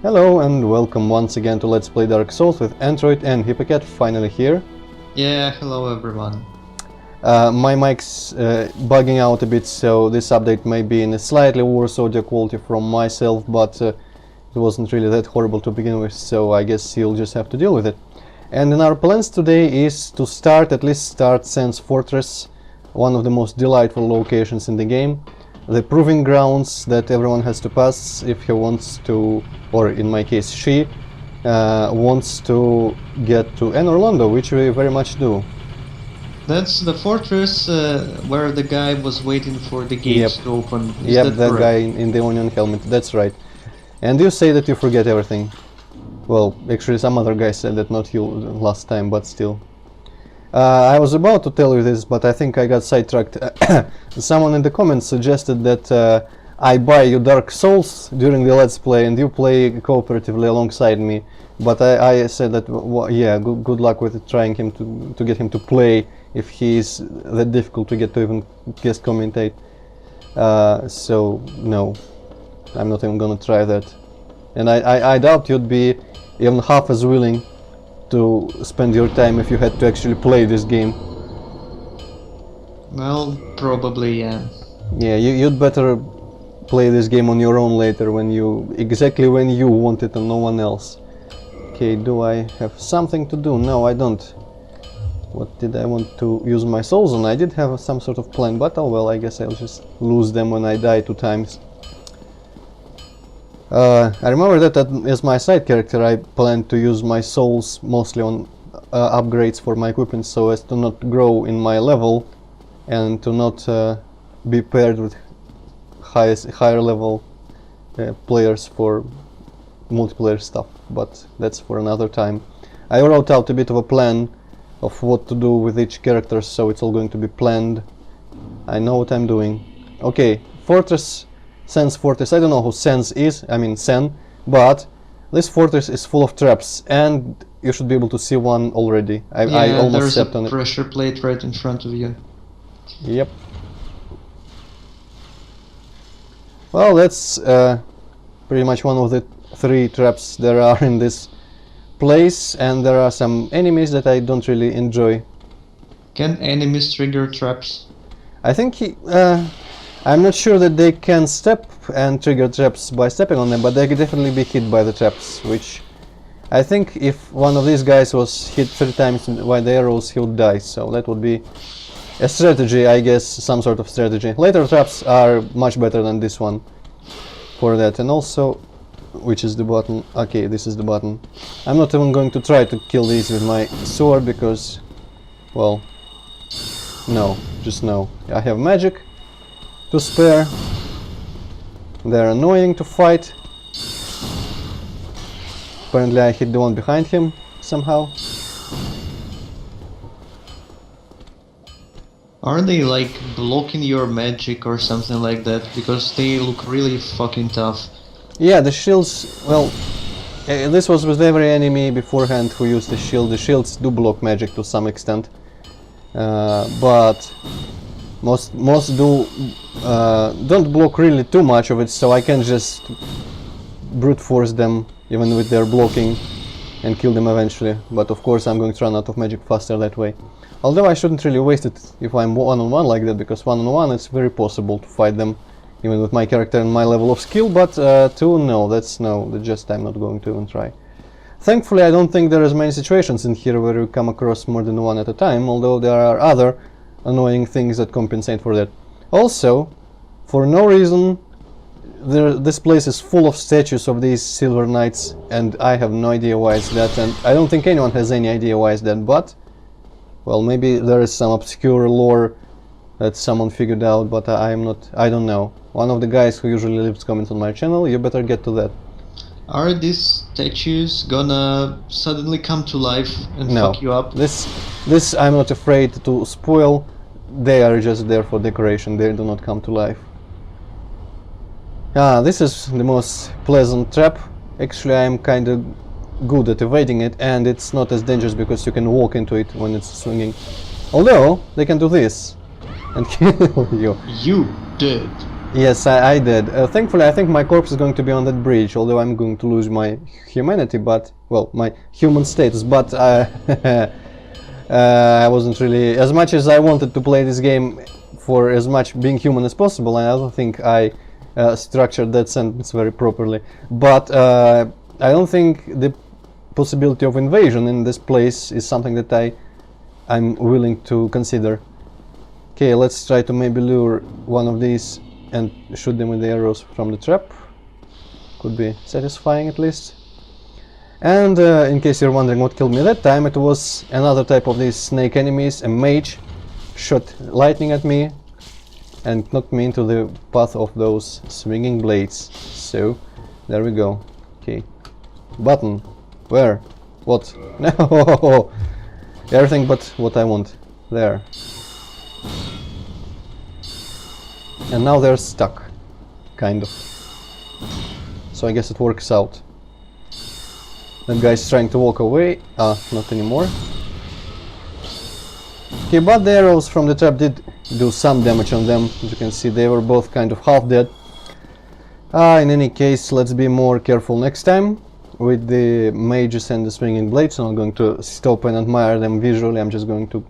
Hello and welcome once again to Let's Play Dark Souls with Antroid and hipp0cat finally here. Yeah, hello everyone. My mic's bugging out a bit, so this update may be in a slightly worse audio quality from myself, but it wasn't really that horrible to begin with, so I guess you'll just have to deal with it. And in our plans today is to at least start Sen Fortress, one of the most delightful locations in the game. The proving grounds that everyone has to pass if he wants to, or in my case she, wants to get to Anor Londo, which we very much do. That's the fortress where the guy was waiting for the gates to open. Yep, that guy in the onion helmet, that's right. And you say that you forget everything. Well, actually some other guy said that, not you last time, but still. I was about to tell you this, but I think I got sidetracked. Someone in the comments suggested that I buy you Dark Souls during the Let's Play and you play cooperatively alongside me. But I said that, well, yeah, good luck with trying him to get him to play if he is that difficult to get to even guest commentate. So, no, I'm not even gonna try that. And I doubt you'd be even half as willing to spend your time if you had to actually play this game. Well, probably, yeah. Yeah, you'd better play this game on your own later, exactly when you want it and no one else. Okay, do I have something to do? No, I don't. What did I want to use my souls on? I did have some sort of plan, but oh well, I guess I'll just lose them when I die 2 times. I remember that as my side character I planned to use my souls mostly on upgrades for my equipment, so as to not grow in my level and to not be paired with higher level players for multiplayer stuff, but that's for another time. I wrote out a bit of a plan of what to do with each character, so it's all going to be planned. I know what I'm doing. Okay, Fortress. Sen's Fortress. I don't know who Sen's is, I mean Sen, but this fortress is full of traps and you should be able to see one already. I almost stepped on it. There's a pressure plate right in front of you. Yep. Well, that's pretty much one of the 3 traps there are in this place, and there are some enemies that I don't really enjoy. Can enemies trigger traps? I think I'm not sure that they can step and trigger traps by stepping on them, but they could definitely be hit by the traps, which I think if one of these guys was hit 3 times by the arrows, he would die, so that would be a strategy, I guess, some sort of strategy. Later traps are much better than this one for that, and also, which is the button? Okay, this is the button. I'm not even going to try to kill these with my sword because, well, no, just no. I have magic to spare. They're annoying to fight. Apparently I hit the one behind him somehow. Are they like blocking your magic or something like that? Because they look really fucking tough. Yeah, the shields, well, this was with every enemy beforehand who used the shield. The shields do block magic to some extent, but most don't block really too much of it, so I can just brute force them even with their blocking and kill them eventually. But of course I'm going to run out of magic faster that way. Although I shouldn't really waste it if I'm one-on-one like that, because one-on-one it's very possible to fight them even with my character and my level of skill, but 2, no, that's just I'm not going to even try. Thankfully I don't think there is many situations in here where you come across more than one at a time, although there are other annoying things that compensate for that. Also, for no reason, this place is full of statues of these silver knights, and I have no idea why it's that, and I don't think anyone has any idea why it's that, but, well, maybe there is some obscure lore that someone figured out, but I don't know. One of the guys who usually leaves comments on my channel, you better get to that. Are these statues gonna suddenly come to life and fuck you up? This I'm not afraid to spoil. They are just there for decoration, they do not come to life. This is the most pleasant trap. Actually I'm kinda good at evading it, and it's not as dangerous because you can walk into it when it's swinging. Although, they can do this and kill you. You did. Yes, I did. Thankfully, I think my corpse is going to be on that bridge, although I'm going to lose my humanity, but, well, my human status, but I wasn't really, as much as I wanted to play this game for as much being human as possible, and I don't think I structured that sentence very properly, but I don't think the possibility of invasion in this place is something that I'm willing to consider. Okay, let's try to maybe lure one of these and shoot them with the arrows from the trap. Could be satisfying at least. And in case you're wondering what killed me that time, it was another type of these snake enemies. A mage shot lightning at me and knocked me into the path of those swinging blades. So, there we go. Okay. Button. Where? What? No! Everything but what I want. There. And now they're stuck. Kind of. So I guess it works out. That guy's trying to walk away. Ah, not anymore. Okay, but the arrows from the trap did do some damage on them. As you can see, they were both kind of half dead. In any case, let's be more careful next time with the mages and the swinging blades. I'm not going to stop and admire them visually. I'm just going to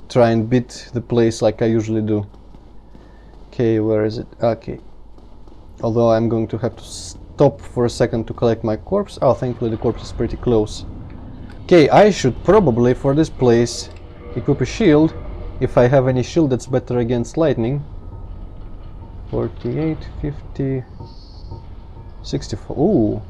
try and beat the place like I usually do. Okay, where is it? Okay. Although I'm going to have to stop for a second to collect my corpse. Oh, thankfully the corpse is pretty close. Okay, I should probably for this place equip a shield, if I have any shield that's better against lightning. 48, 50, 64. Ooh.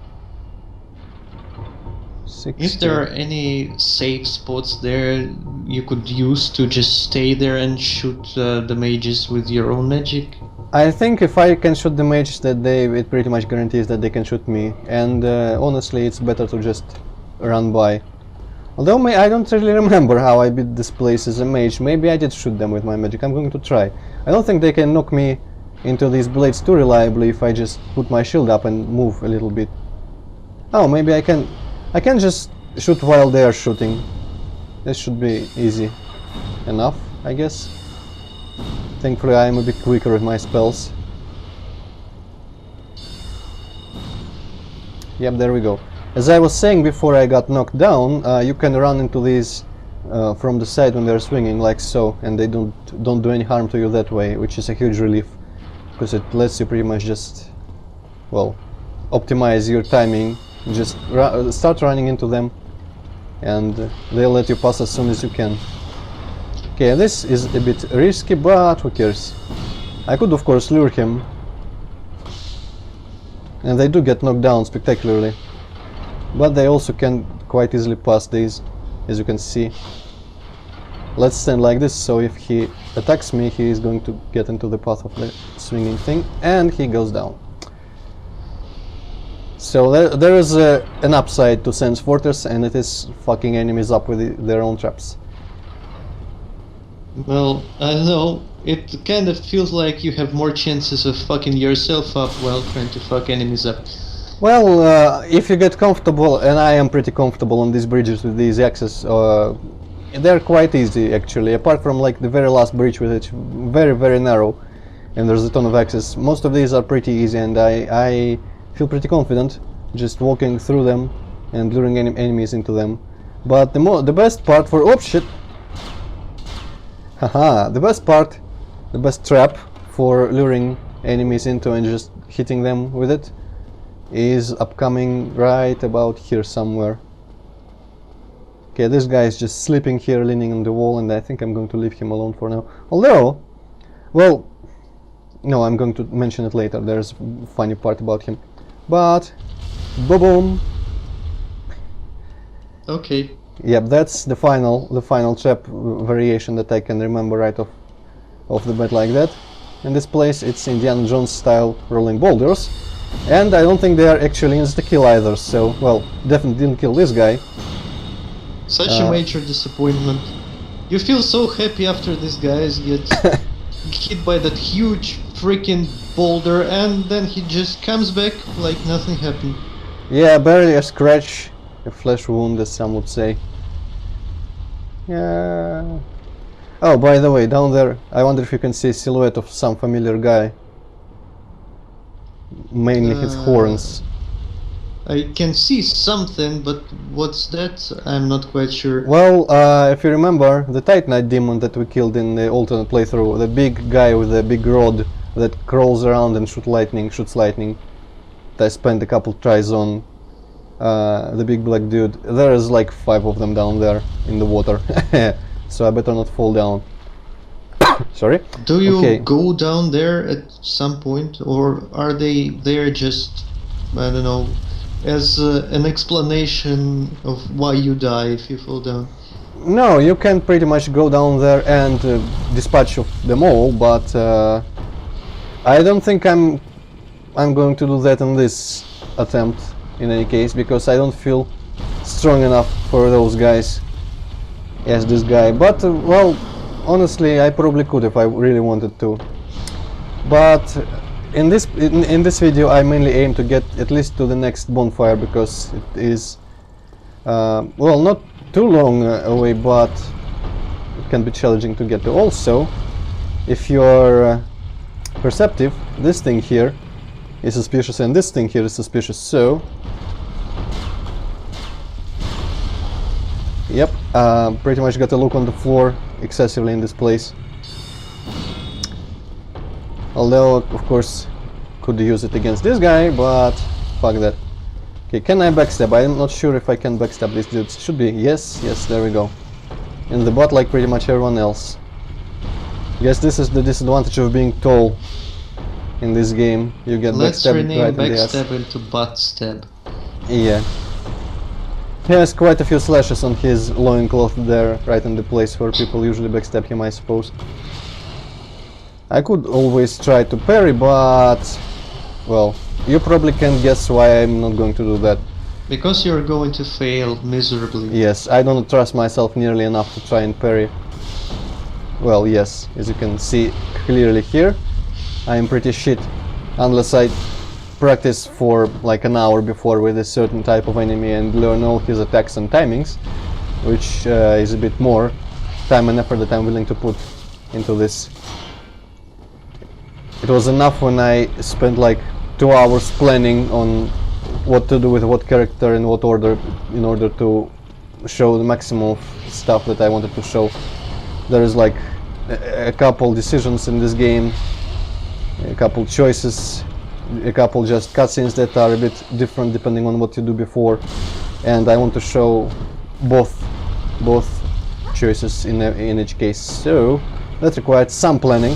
60. Is there any safe spots there you could use to just stay there and shoot the mages with your own magic? I think if I can shoot the mages, that it pretty much guarantees that they can shoot me, and honestly it's better to just run by. Although I don't really remember how I beat this place as a mage. Maybe I did shoot them with my magic. I'm going to try. I don't think they can knock me into these blades too reliably if I just put my shield up and move a little bit. Oh, maybe I can just shoot while they are shooting. This should be easy enough, I guess. Thankfully I am a bit quicker with my spells. Yep, there we go. As I was saying before I got knocked down, you can run into these from the side when they're swinging, like so, and they don't do any harm to you that way, which is a huge relief, because it lets you pretty much just, well, optimize your timing. Just start running into them, and they'll let you pass as soon as you can. Okay, this is a bit risky, but who cares? I could of course lure him, and they do get knocked down spectacularly, but they also can quite easily pass these, as you can see. Let's stand like this, so if he attacks me, he is going to get into the path of the swinging thing, and he goes down. So there is an upside to Sen Fortress, and it is fucking enemies up with their own traps. Well, I don't know, it kind of feels like you have more chances of fucking yourself up while trying to fuck enemies up. Well, if you get comfortable, and I am pretty comfortable on these bridges with these axes, they're quite easy actually, apart from like the very last bridge with it very, very narrow, and there's a ton of axes. Most of these are pretty easy, and I feel pretty confident just walking through them and luring enemies into them. But the best part for— oh shit! Haha, the best trap for luring enemies into and just hitting them with it is upcoming right about here somewhere. Okay, this guy is just sleeping here, leaning on the wall, and I think I'm going to leave him alone for now. Although, well, no, I'm going to mention it later. There's a funny part about him. But, boom. Okay. Yep, that's the final trap variation that I can remember right off the bat like that. In this place, it's Indiana Jones style rolling boulders, and I don't think they are actually insta-kill either. So, well, definitely didn't kill this guy. Such a major disappointment. You feel so happy after these guys get hit by that huge freaking boulder, and then he just comes back like nothing happened. Yeah, barely a scratch, a flesh wound, as some would say. Yeah. Oh, by the way, down there, I wonder if you can see a silhouette of some familiar guy. mainly his horns. I can see something, but what's that? I'm not quite sure. Well, if you remember, the Titanite demon that we killed in the alternate playthrough, the big guy with the big rod that crawls around and shoots lightning, that I spent a couple tries on, the big black dude. There is like 5 of them down there in the water, so I better not fall down. Sorry? Do you go down there at some point, or are they there just, I don't know, as an explanation of why you die if you fall down? No, you can pretty much go down there and dispatch of them all, but I don't think I'm going to do that in this attempt in any case, because I don't feel strong enough for those guys as this guy. But well, honestly, I probably could if I really wanted to. But in this video, I mainly aim to get at least to the next bonfire, because it is well, not too long away, but it can be challenging to get to. Also, if you're perceptive, this thing here is suspicious and this thing here is suspicious, so yep, pretty much got a look on the floor excessively in this place. Although, of course, could use it against this guy, but fuck that. Okay, can I backstab? I'm not sure if I can backstab these dudes. Should be, yes, there we go. In the butt like pretty much everyone else. Guess this is the disadvantage of being tall in this game. You get backstabbed right in the ass. Backstab into butt stab. Yeah. He has quite a few slashes on his loincloth there, right in the place where people usually backstab him, I suppose. I could always try to parry, but well, you probably can guess why I'm not going to do that. Because you're going to fail miserably. Yes, I don't trust myself nearly enough to try and parry. Well, yes, as you can see clearly here, I am pretty shit, unless I practice for like an hour before with a certain type of enemy and learn all his attacks and timings, which is a bit more time and effort that I'm willing to put into this. It was enough when I spent like 2 hours planning on what to do with what character in what order in order to show the maximum of stuff that I wanted to show. There is like a couple decisions in this game, a couple choices, a couple just cutscenes that are a bit different depending on what you do before, and I want to show both choices in each case. So that required some planning.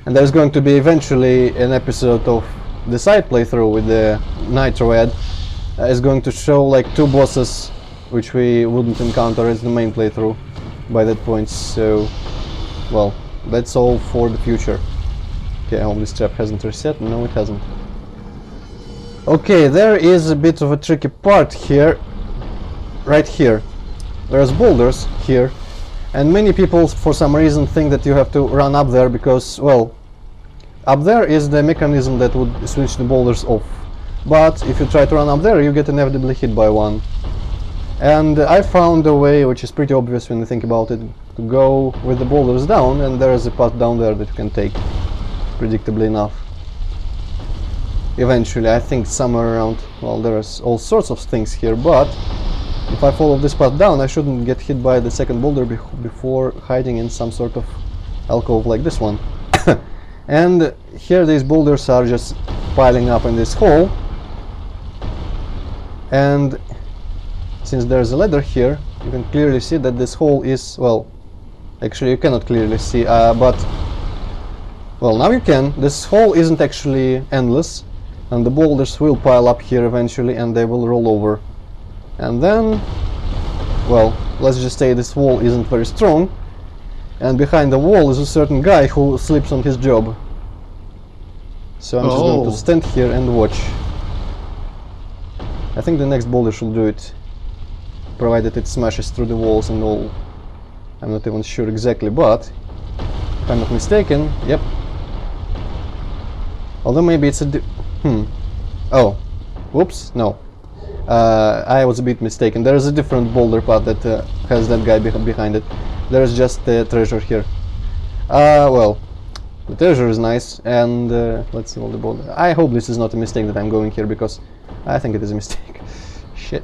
And there's going to be eventually an episode of the side playthrough with the Antroid. Is going to show like 2 bosses which we wouldn't encounter as the main playthrough by that point. So, well, that's all for the future. Okay, I hope this trap hasn't reset. No, it hasn't. Okay, there is a bit of a tricky part here. Right here. There's boulders here. And many people, for some reason, think that you have to run up there because, well, up there is the mechanism that would switch the boulders off. But if you try to run up there, you get inevitably hit by one. And I found a way, which is pretty obvious when you think about it, to go with the boulders down, and there is a path down there that you can take, predictably enough. Eventually, I think somewhere around, well, there's all sorts of things here, but if I follow this path down, I shouldn't get hit by the second boulder before hiding in some sort of alcove like this one. And here these boulders are just piling up in this hole. And since there's a ladder here, you can clearly see that this hole is, well, actually you cannot clearly see, but, well, now you can. This hole isn't actually endless, and the boulders will pile up here eventually and they will roll over. And then, well, let's just say this wall isn't very strong, and behind the wall is a certain guy who sleeps on his job. So I'm just going to stand here and watch. I think the next boulder should do it, provided it smashes through the walls and all. I'm not even sure exactly, but if I'm not mistaken, yep. Although maybe it's a oh, whoops, no. I was a bit mistaken. There is a different boulder path that has that guy behind it. There is just the treasure here. Well, The treasure is nice, and let's see all the boulder. I hope this is not a mistake that I'm going here, because I think it is a mistake. Shit.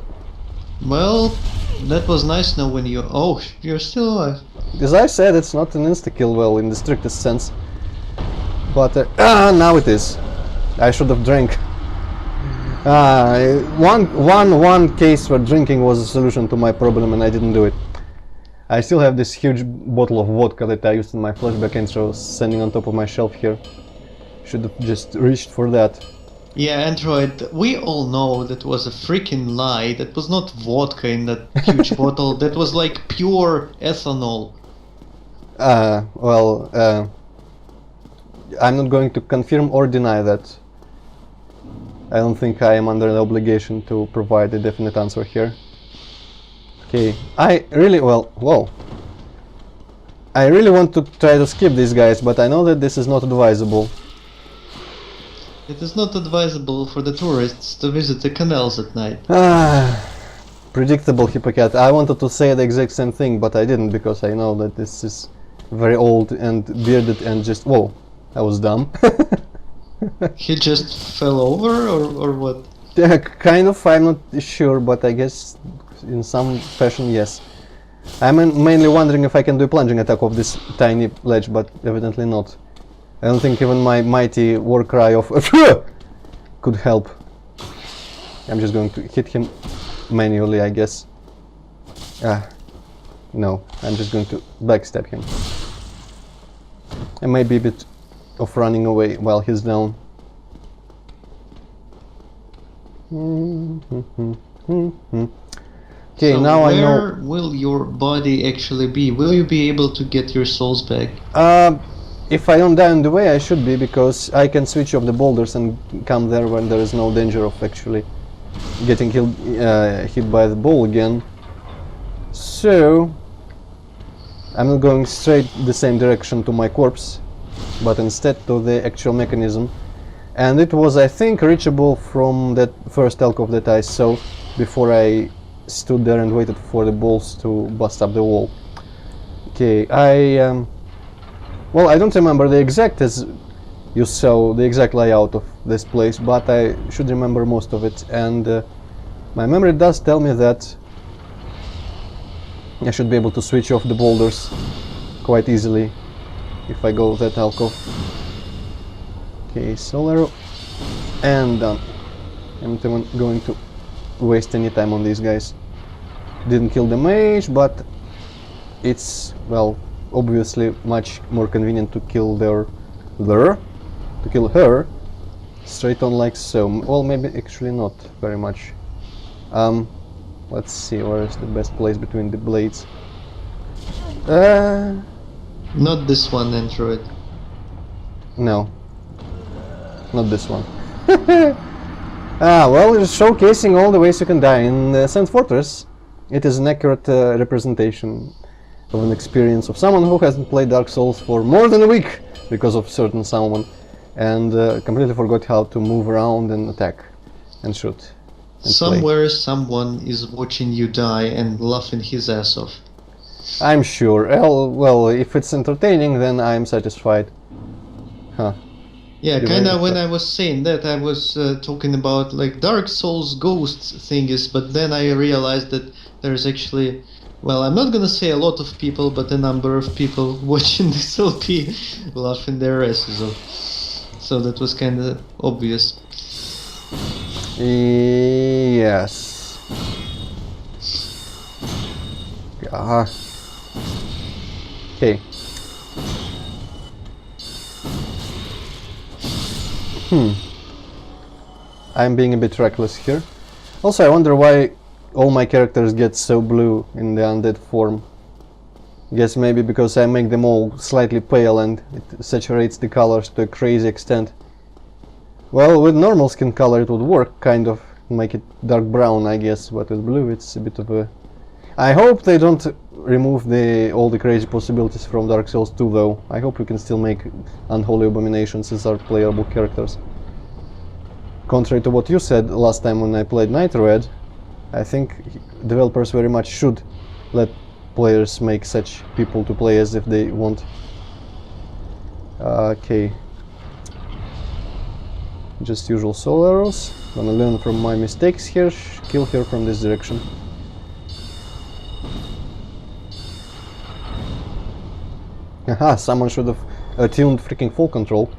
Well, that was nice now when you... Oh, you're still alive. As I said, it's not an insta-kill, well, in the strictest sense. But, now it is. I should have drank. One case where drinking was a solution to my problem, and I didn't do it. I still have this huge bottle of vodka that I used in my flashback intro, standing on top of my shelf here. Should have just reached for that. Yeah, Antroid, we all know that was a freaking lie. That was not vodka in that huge bottle. That was like pure ethanol. I'm not going to confirm or deny that. I don't think I am under the obligation to provide a definite answer here. Okay, I really want to try to skip these guys, but I know that this is not advisable. It is not advisable for the tourists to visit the canals at night. Predictable, hipp0cat. I wanted to say the exact same thing, but I didn't, because I know that this is very old and bearded and just... Whoa, that was dumb. He just fell over, or what? Yeah, kind of, I'm not sure, but I guess in some fashion, yes. I'm mainly wondering if I can do a plunging attack off this tiny ledge, but evidently not. I don't think even my mighty war cry of could help. I'm just going to hit him manually, I guess. No, I'm just going to backstab him. And maybe a bit of running away while he's down. Okay, So now I know. where will your body actually be? Will you be able to get your souls back? If I don't die on the way, I should be, because I can switch off the boulders and come there when there is no danger of actually getting hit by the ball again. So I'm not going straight the same direction to my corpse, but instead to the actual mechanism. And it was, I think, reachable from that first alcove that I saw before I stood there and waited for the balls to bust up the wall. Okay, well, I don't remember the exact, as you saw, the exact layout of this place, but I should remember most of it, and my memory does tell me that I should be able to switch off the boulders quite easily if I go that alcove. Okay, soul arrow, and done. I'm not even going to waste any time on these guys. Didn't kill the mage, but it's, well, obviously much more convenient to kill her straight on like so. Well, maybe actually not very much. Let's see, where is the best place between the blades? Not this one, Antroid. No, not this one. Well, it's showcasing all the ways you can die in Sen Fortress. It is an accurate representation of an experience of someone who hasn't played Dark Souls for more than a week because of certain someone, and completely forgot how to move around and attack and shoot and Somewhere someone is watching you die and laughing his ass off. I'm sure. Well, if it's entertaining, then I'm satisfied. Huh. Yeah, kinda when I was saying that, I was talking about like Dark Souls ghost thingies, but then I realized that there's actually, well, I'm not gonna say a lot of people, but a number of people watching this LP laughing their asses off. So that was kinda obvious. Yes. Okay. I'm being a bit reckless here. Also, I wonder why all my characters get so blue in the undead form. Guess maybe because I make them all slightly pale and it saturates the colors to a crazy extent. Well, with normal skin color it would work, kind of, make it dark brown, I guess, but with blue it's a bit of a... I hope they don't remove all the crazy possibilities from Dark Souls 2 though. I hope we can still make unholy abominations as our playable characters. Contrary to what you said last time when I played Antroid, I think developers very much should let players make such people to play as if they want. Okay. Just usual soul arrows. Gonna learn from my mistakes here. Kill her from this direction. Haha, someone should have tuned freaking full control.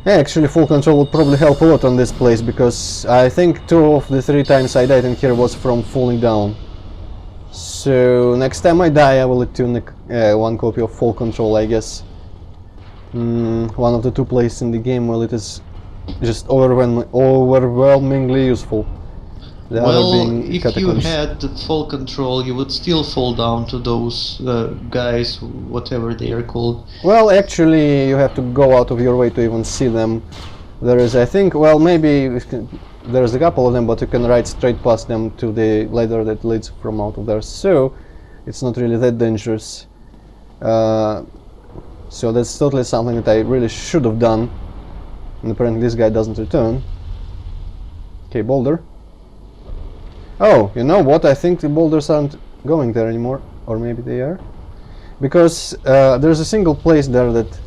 Yeah, actually full control would probably help a lot on this place, because I think 2 of the 3 times I died in here was from falling down. So next time I die I will attune 1 copy of full control, I guess. One of the 2 places in the game where it is just overwhelmingly useful. The well, other being if catacombs. you had full control, you would still fall down to those guys, whatever they are called. Well, actually, you have to go out of your way to even see them. There is, I think, well, maybe there's a couple of them, but you can ride straight past them to the ladder that leads from out of there. So, it's not really that dangerous. So that's totally something that I really should have done. And apparently this guy doesn't return. Okay, boulder. Oh, you know what? I think the boulders aren't going there anymore. Or maybe they are. Because there's a single place there that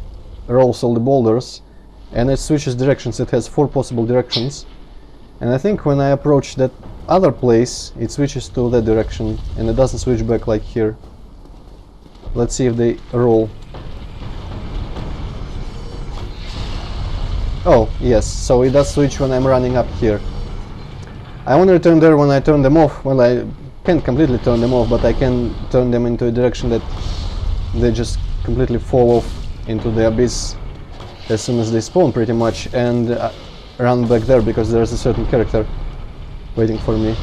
rolls all the boulders. And it switches directions. It has 4 possible directions. And I think when I approach that other place, it switches to that direction. And it doesn't switch back like here. Let's see if they roll. Oh, yes, so it does switch when I'm running up here. I want to return there when I turn them off. Well, I can't completely turn them off, but I can turn them into a direction that they just completely fall off into the abyss as soon as they spawn, pretty much, and run back there because there's a certain character waiting for me.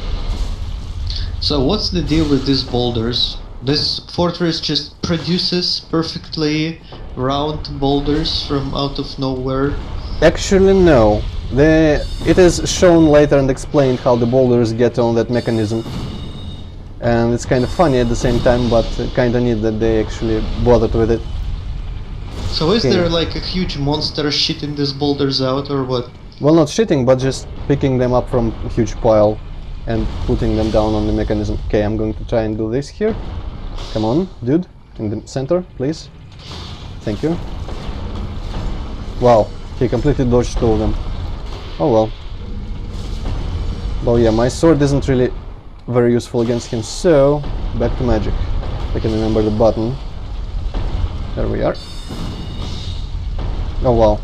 So what's the deal with these boulders? This fortress just produces perfectly round boulders from out of nowhere? Actually, no. It is shown later and explained how the boulders get on that mechanism. And it's kind of funny at the same time, but kind of neat that they actually bothered with it. So is there like a huge monster shitting these boulders out, or what? Well, not shitting, but just picking them up from a huge pile and putting them down on the mechanism. Okay, I'm going to try and do this here. Come on, dude, in the center, please. Thank you. Wow, he completely dodged 2 of them. Oh well. Well, yeah, my sword isn't really very useful against him, so back to magic. I can remember the button. There we are. Oh wow.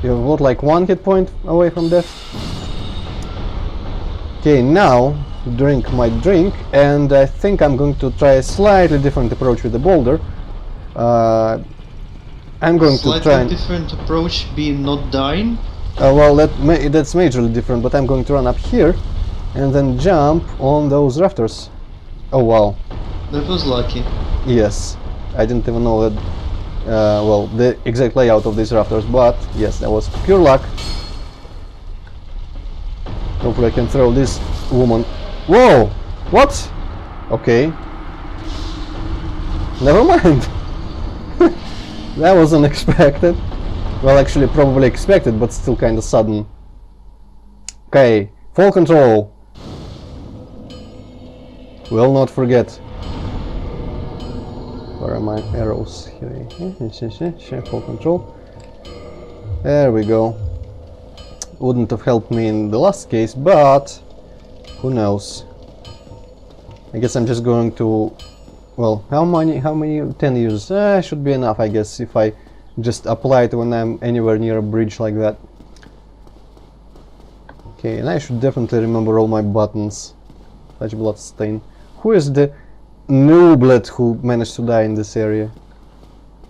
You have got like 1 hit point away from death. Okay, now drink my drink, and I think I'm going to try a slightly different approach with the boulder. I'm going to try and... different approach, being not dying? well, that's majorly different, but I'm going to run up here and then jump on those rafters. Oh wow. That was lucky. Yes, I didn't even know that, well, the exact layout of these rafters, but yes, that was pure luck. Hopefully I can throw this woman. Whoa! What? Okay. Never mind. That was unexpected. Well, actually probably expected, but still kind of sudden. Okay, full control. Will not forget. Where are my arrows? Here, full control. There we go. Wouldn't have helped me in the last case, but who knows? I guess I'm just going to... Well, how many 10 years? Should be enough, I guess, if I just apply it when I'm anywhere near a bridge like that. Okay, and I should definitely remember all my buttons. Touch bloodstain. Who is the nooblet who managed to die in this area?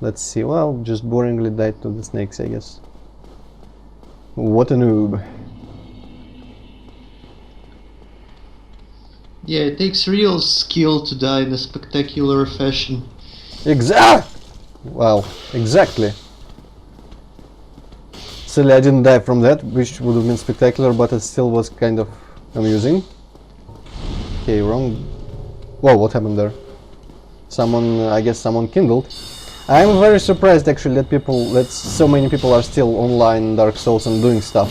Let's see. Well, just boringly died to the snakes, I guess. What a noob. Yeah, it takes real skill to die in a spectacular fashion. Wow, exactly. Silly I didn't die from that, which would have been spectacular, but it still was kind of amusing. Okay, wrong. Whoa, what happened there? Someone, I guess someone kindled. I'm very surprised actually that so many people are still online in Dark Souls and doing stuff.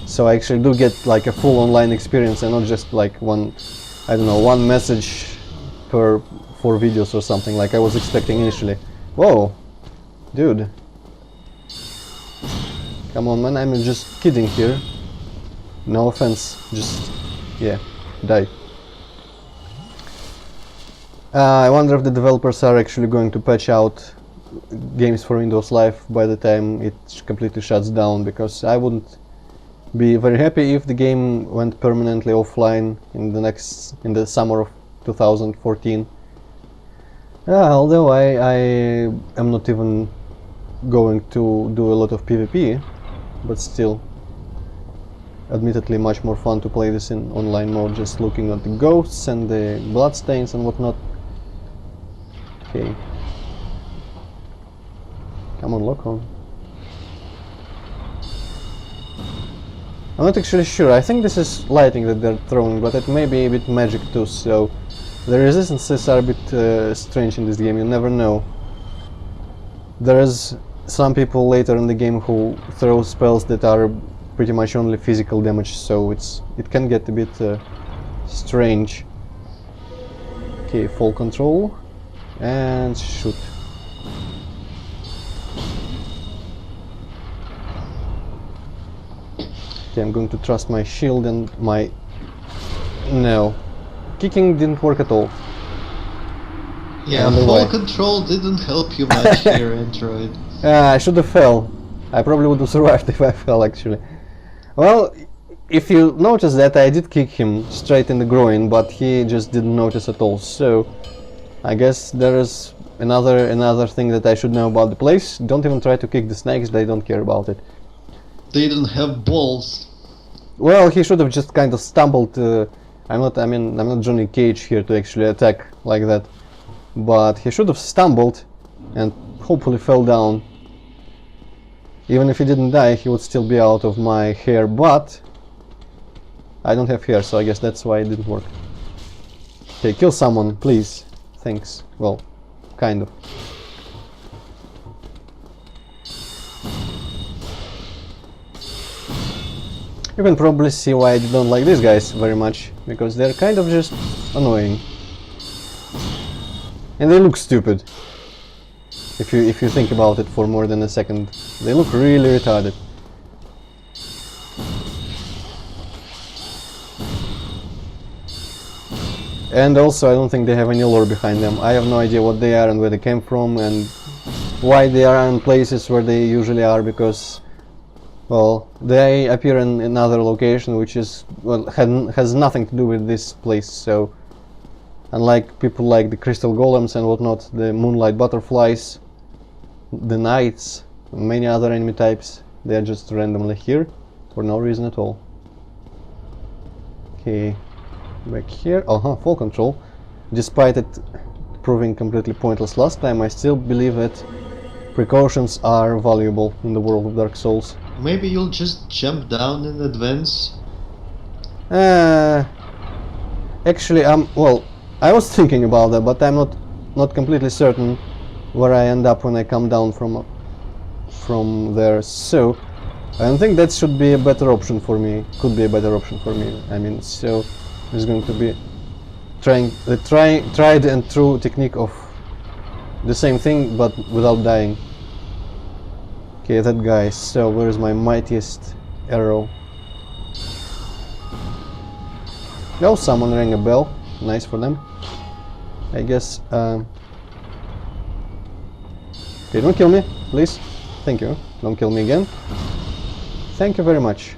So I actually do get like a full online experience and not just like one, I don't know, 1 message per 4 videos or something like I was expecting initially. Whoa! Dude. Come on, man, I'm just kidding here. No offense, just... yeah, die. I wonder if the developers are actually going to patch out games for Windows Live by the time it completely shuts down, because I wouldn't be very happy if the game went permanently offline in the summer of 2014. Although I am not even going to do a lot of PvP, but still, admittedly much more fun to play this in online mode, just looking at the ghosts and the bloodstains and whatnot. Okay. Come on, lock on. I'm not actually sure. I think this is lighting that they're throwing, but it may be a bit magic too, so the resistances are a bit strange in this game, you never know. There's some people later in the game who throw spells that are pretty much only physical damage, so it can get a bit strange. Okay, full control and shoot. Okay, I'm going to trust my shield and my... no. Kicking didn't work at all. Yeah, full control didn't help you much here, Antroid. I should have fell. I probably would have survived if I fell, actually. Well, if you notice that, I did kick him straight in the groin, but he just didn't notice at all, so... I guess there is another thing that I should know about the place. Don't even try to kick the snakes, they don't care about it. They don't have balls. Well, he should have just kind of stumbled. I'm not Johnny Cage here to actually attack like that. But he should have stumbled and hopefully fell down. Even if he didn't die, he would still be out of my hair, but I don't have hair, so I guess that's why it didn't work. Okay, kill someone, please. Thanks. Well, kind of. You can probably see why I don't like these guys very much, because they're kind of just annoying. And they look stupid. If you think about it for more than a second, they look really retarded. And also I don't think they have any lore behind them. I have no idea what they are and where they came from and why they are in places where they usually are, because well, they appear in another location which is, well, has nothing to do with this place, so unlike people like the crystal golems and whatnot, the moonlight butterflies, the knights, many other enemy types, they are just randomly here for no reason at all. Okay, back here, full control. Despite it proving completely pointless last time, I still believe that precautions are valuable in the world of Dark Souls. Maybe you'll just jump down in advance? Actually, well, I was thinking about that, but I'm not completely certain where I end up when I come down from there, so I don't think that should be a better option for me. Could be a better option for me. I mean, so it's going to be tried and true technique of the same thing, but without dying. Okay, that guy. So where is my mightiest arrow? Oh, someone rang a bell. Nice for them, I guess. Okay, don't kill me, please. Thank you. Don't kill me again. Thank you very much.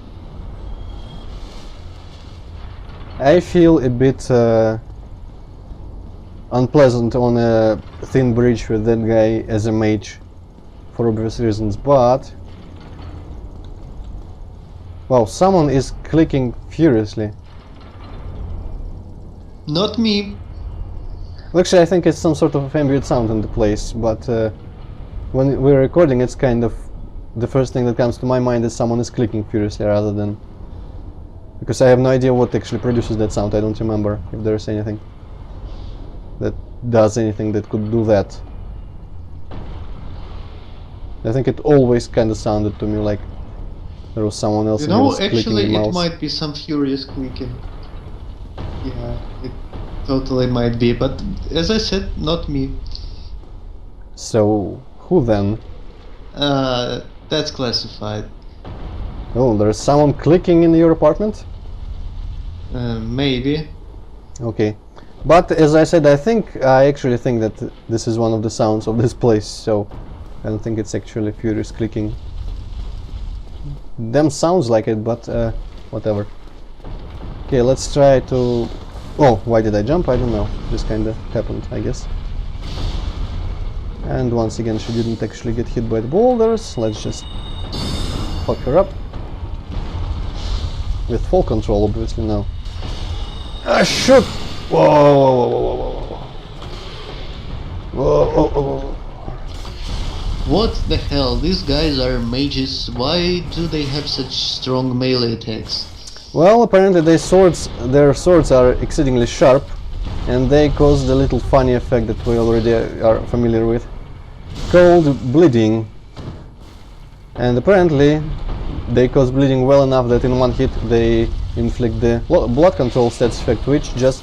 I feel a bit unpleasant on a thin bridge with that guy as a mage, for obvious reasons, but... wow, someone is clicking furiously. Not me. Actually, I think it's some sort of ambient sound in the place, but when we're recording, it's kind of... the first thing that comes to my mind is someone is clicking furiously, rather than... because I have no idea what actually produces that sound. I don't remember if there's anything that does anything that could do that. I think it always kind of sounded to me like there was someone else. You know, clicking actually the mouse. it might be some furious clicking. Yeah, it totally might be, but as I said, not me. So, who then? That's classified. Oh, there's someone clicking in your apartment? Maybe. Okay. But as I said, I actually think that this is one of the sounds of this place, so I don't think it's actually furious clicking. Them sounds like it, but whatever. Okay, let's try to... Oh, why did I jump? I don't know. This kinda happened, I guess. And once again, she didn't actually get hit by the boulders. Let's just fuck her up. With full control, obviously, now. Ah, shoot! Whoa, whoa, whoa, whoa, whoa, whoa. Whoa, whoa, whoa, whoa. What the hell? These guys are mages. Why do they have such strong melee attacks? Well, apparently their swords are exceedingly sharp, and they cause the little funny effect that we already are familiar with, called bleeding. And apparently they cause bleeding well enough that in one hit they inflict the blood control stats effect, which just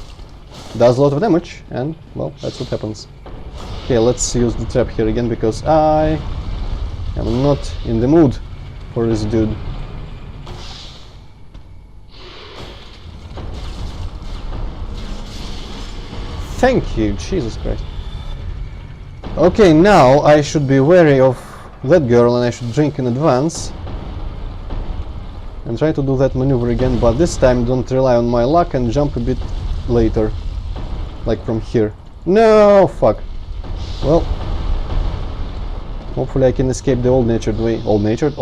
does a lot of damage, and well, that's what happens. Okay, let's use the trap here again, because I am not in the mood for this dude. Thank you, Jesus Christ. Okay, now I should be wary of that girl, and I should drink in advance and try to do that maneuver again, but this time don't rely on my luck and jump a bit later, like from here. No, fuck. Well, hopefully I can escape the old-natured way. Old-natured?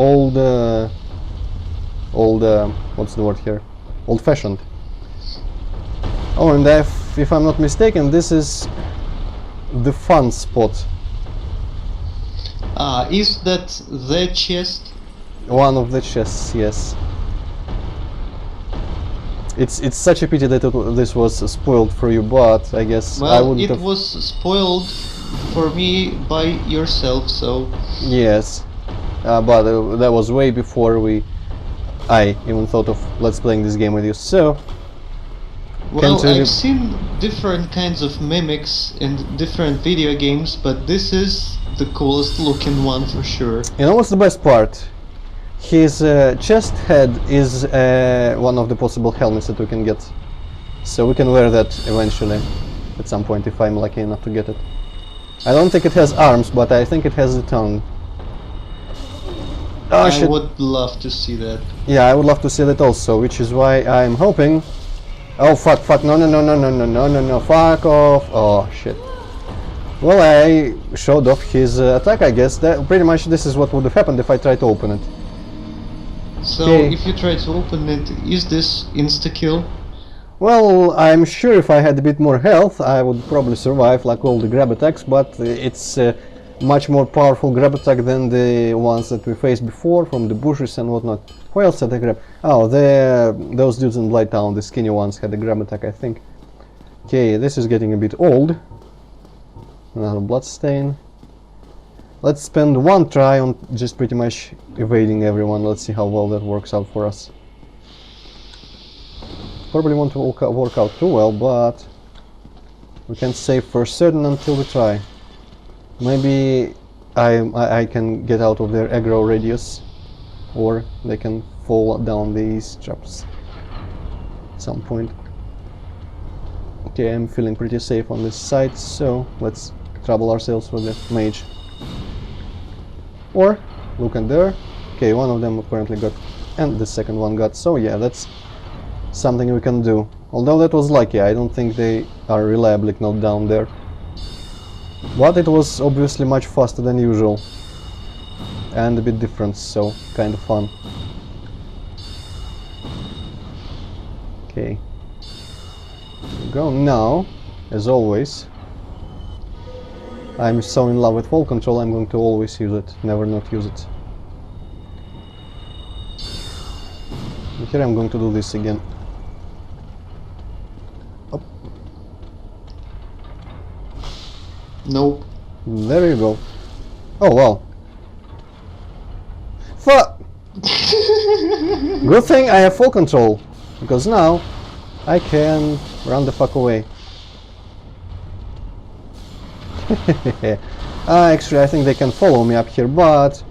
What's the word here? Old-fashioned. Oh, and if I'm not mistaken, this is the fun spot. Is that the chest? One of the chests, yes. It's such a pity that this was spoiled for you, but I guess I Well, wouldn't it have... was spoiled for me by yourself, so... Yes, but that was way before I even thought of let's playing this game with you, so... Well, really... I've seen different kinds of mimics in different video games, but this is the coolest looking one for sure. You know what's the best part? His chest head is one of the possible helmets that we can get. So we can wear that eventually, at some point, if I'm lucky enough to get it. I don't think it has arms, but I think it has the tongue. Oh, I shit. would love to see that. Yeah, I would love to see that also, which is why I'm hoping... Oh, fuck, no, fuck off. Oh, shit. Well, I showed off his attack, I guess. That pretty much this is what would have happened if I tried to open it. So, Okay. if you try to open it, is this insta-kill? Well, I'm sure if I had a bit more health, I would probably survive like all the grab attacks, but it's a much more powerful grab attack than the ones that we faced before from the bushes and whatnot. Who else had a grab? Oh, those dudes in Blighttown, the skinny ones, had a grab attack, I think. Okay, this is getting a bit old. Another bloodstain. Let's spend one try on just pretty much evading everyone. Let's see how well that works out for us. Probably won't work out too well, but we can't say for certain until we try. Maybe I can get out of their aggro radius, or they can fall down these traps at some point. Okay, I'm feeling pretty safe on this side, so let's trouble ourselves with the mage. Or look in there. Okay, one of them apparently got, and the second one got, so yeah, that's something we can do. Although that was lucky, I don't think they are reliably knocked down there. But it was obviously much faster than usual. And a bit different, so kind of fun. Okay. Here we go. Now, as always, I'm so in love with fall control, I'm going to always use it, never not use it. And here I'm going to do this again. Up. Nope. There you go. Oh wow. Fuck! Good thing I have full control, because now I can run the fuck away. Actually, I think they can follow me up here, but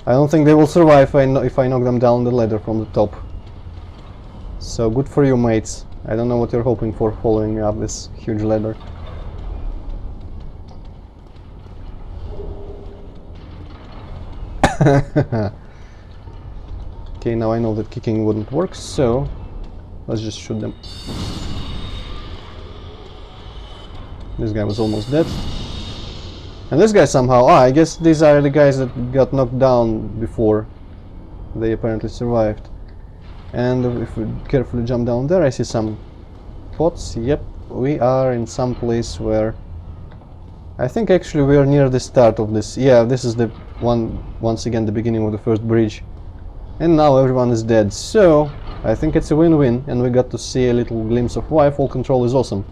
I don't think they will survive if I knock them down the ladder from the top. So good for you, mates. I don't know what you're hoping for following up this huge ladder. Okay, now I know that kicking wouldn't work, so let's just shoot them. This guy was almost dead. And this guy somehow... I guess these are the guys that got knocked down before. They apparently survived. And if we carefully jump down there, I see some pots. Yep, we are in some place where... I think actually we are near the start of this. Yeah, this is the one, once again, the beginning of the first bridge. And now everyone is dead. So, I think it's a win-win, and we got to see a little glimpse of why fall control is awesome.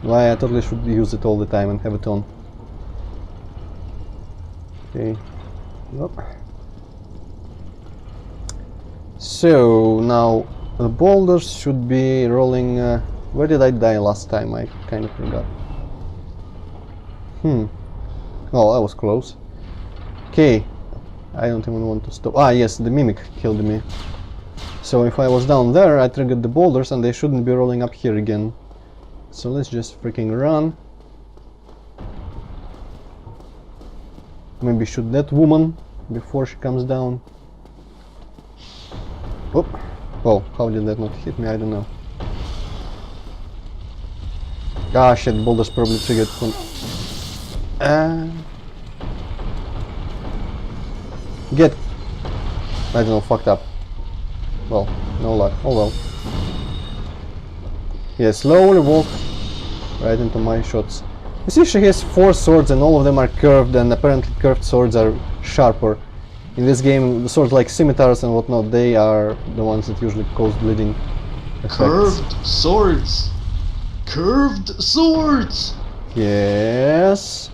Why I totally should use it all the time and have it on. Okay. Nope. So now the boulders should be rolling. Where did I die last time? I kind of forgot. Oh, that was close. Okay. I don't even want to stop. Ah, yes, the mimic killed me. So if I was down there, I triggered the boulders and they shouldn't be rolling up here again. So let's just freaking run. Maybe shoot that woman before she comes down. Oh, well, how did that not hit me? I don't know. Ah, shit, boulders probably triggered from... Get... I don't know, fucked up. Well, no luck. Oh well. Yeah, slowly walk right into my shots. You see, she has 4 swords and all of them are curved, and apparently curved swords are sharper. In this game, the swords like scimitars and whatnot, they are the ones that usually cause bleeding effects. Curved swords! Curved swords! Yes.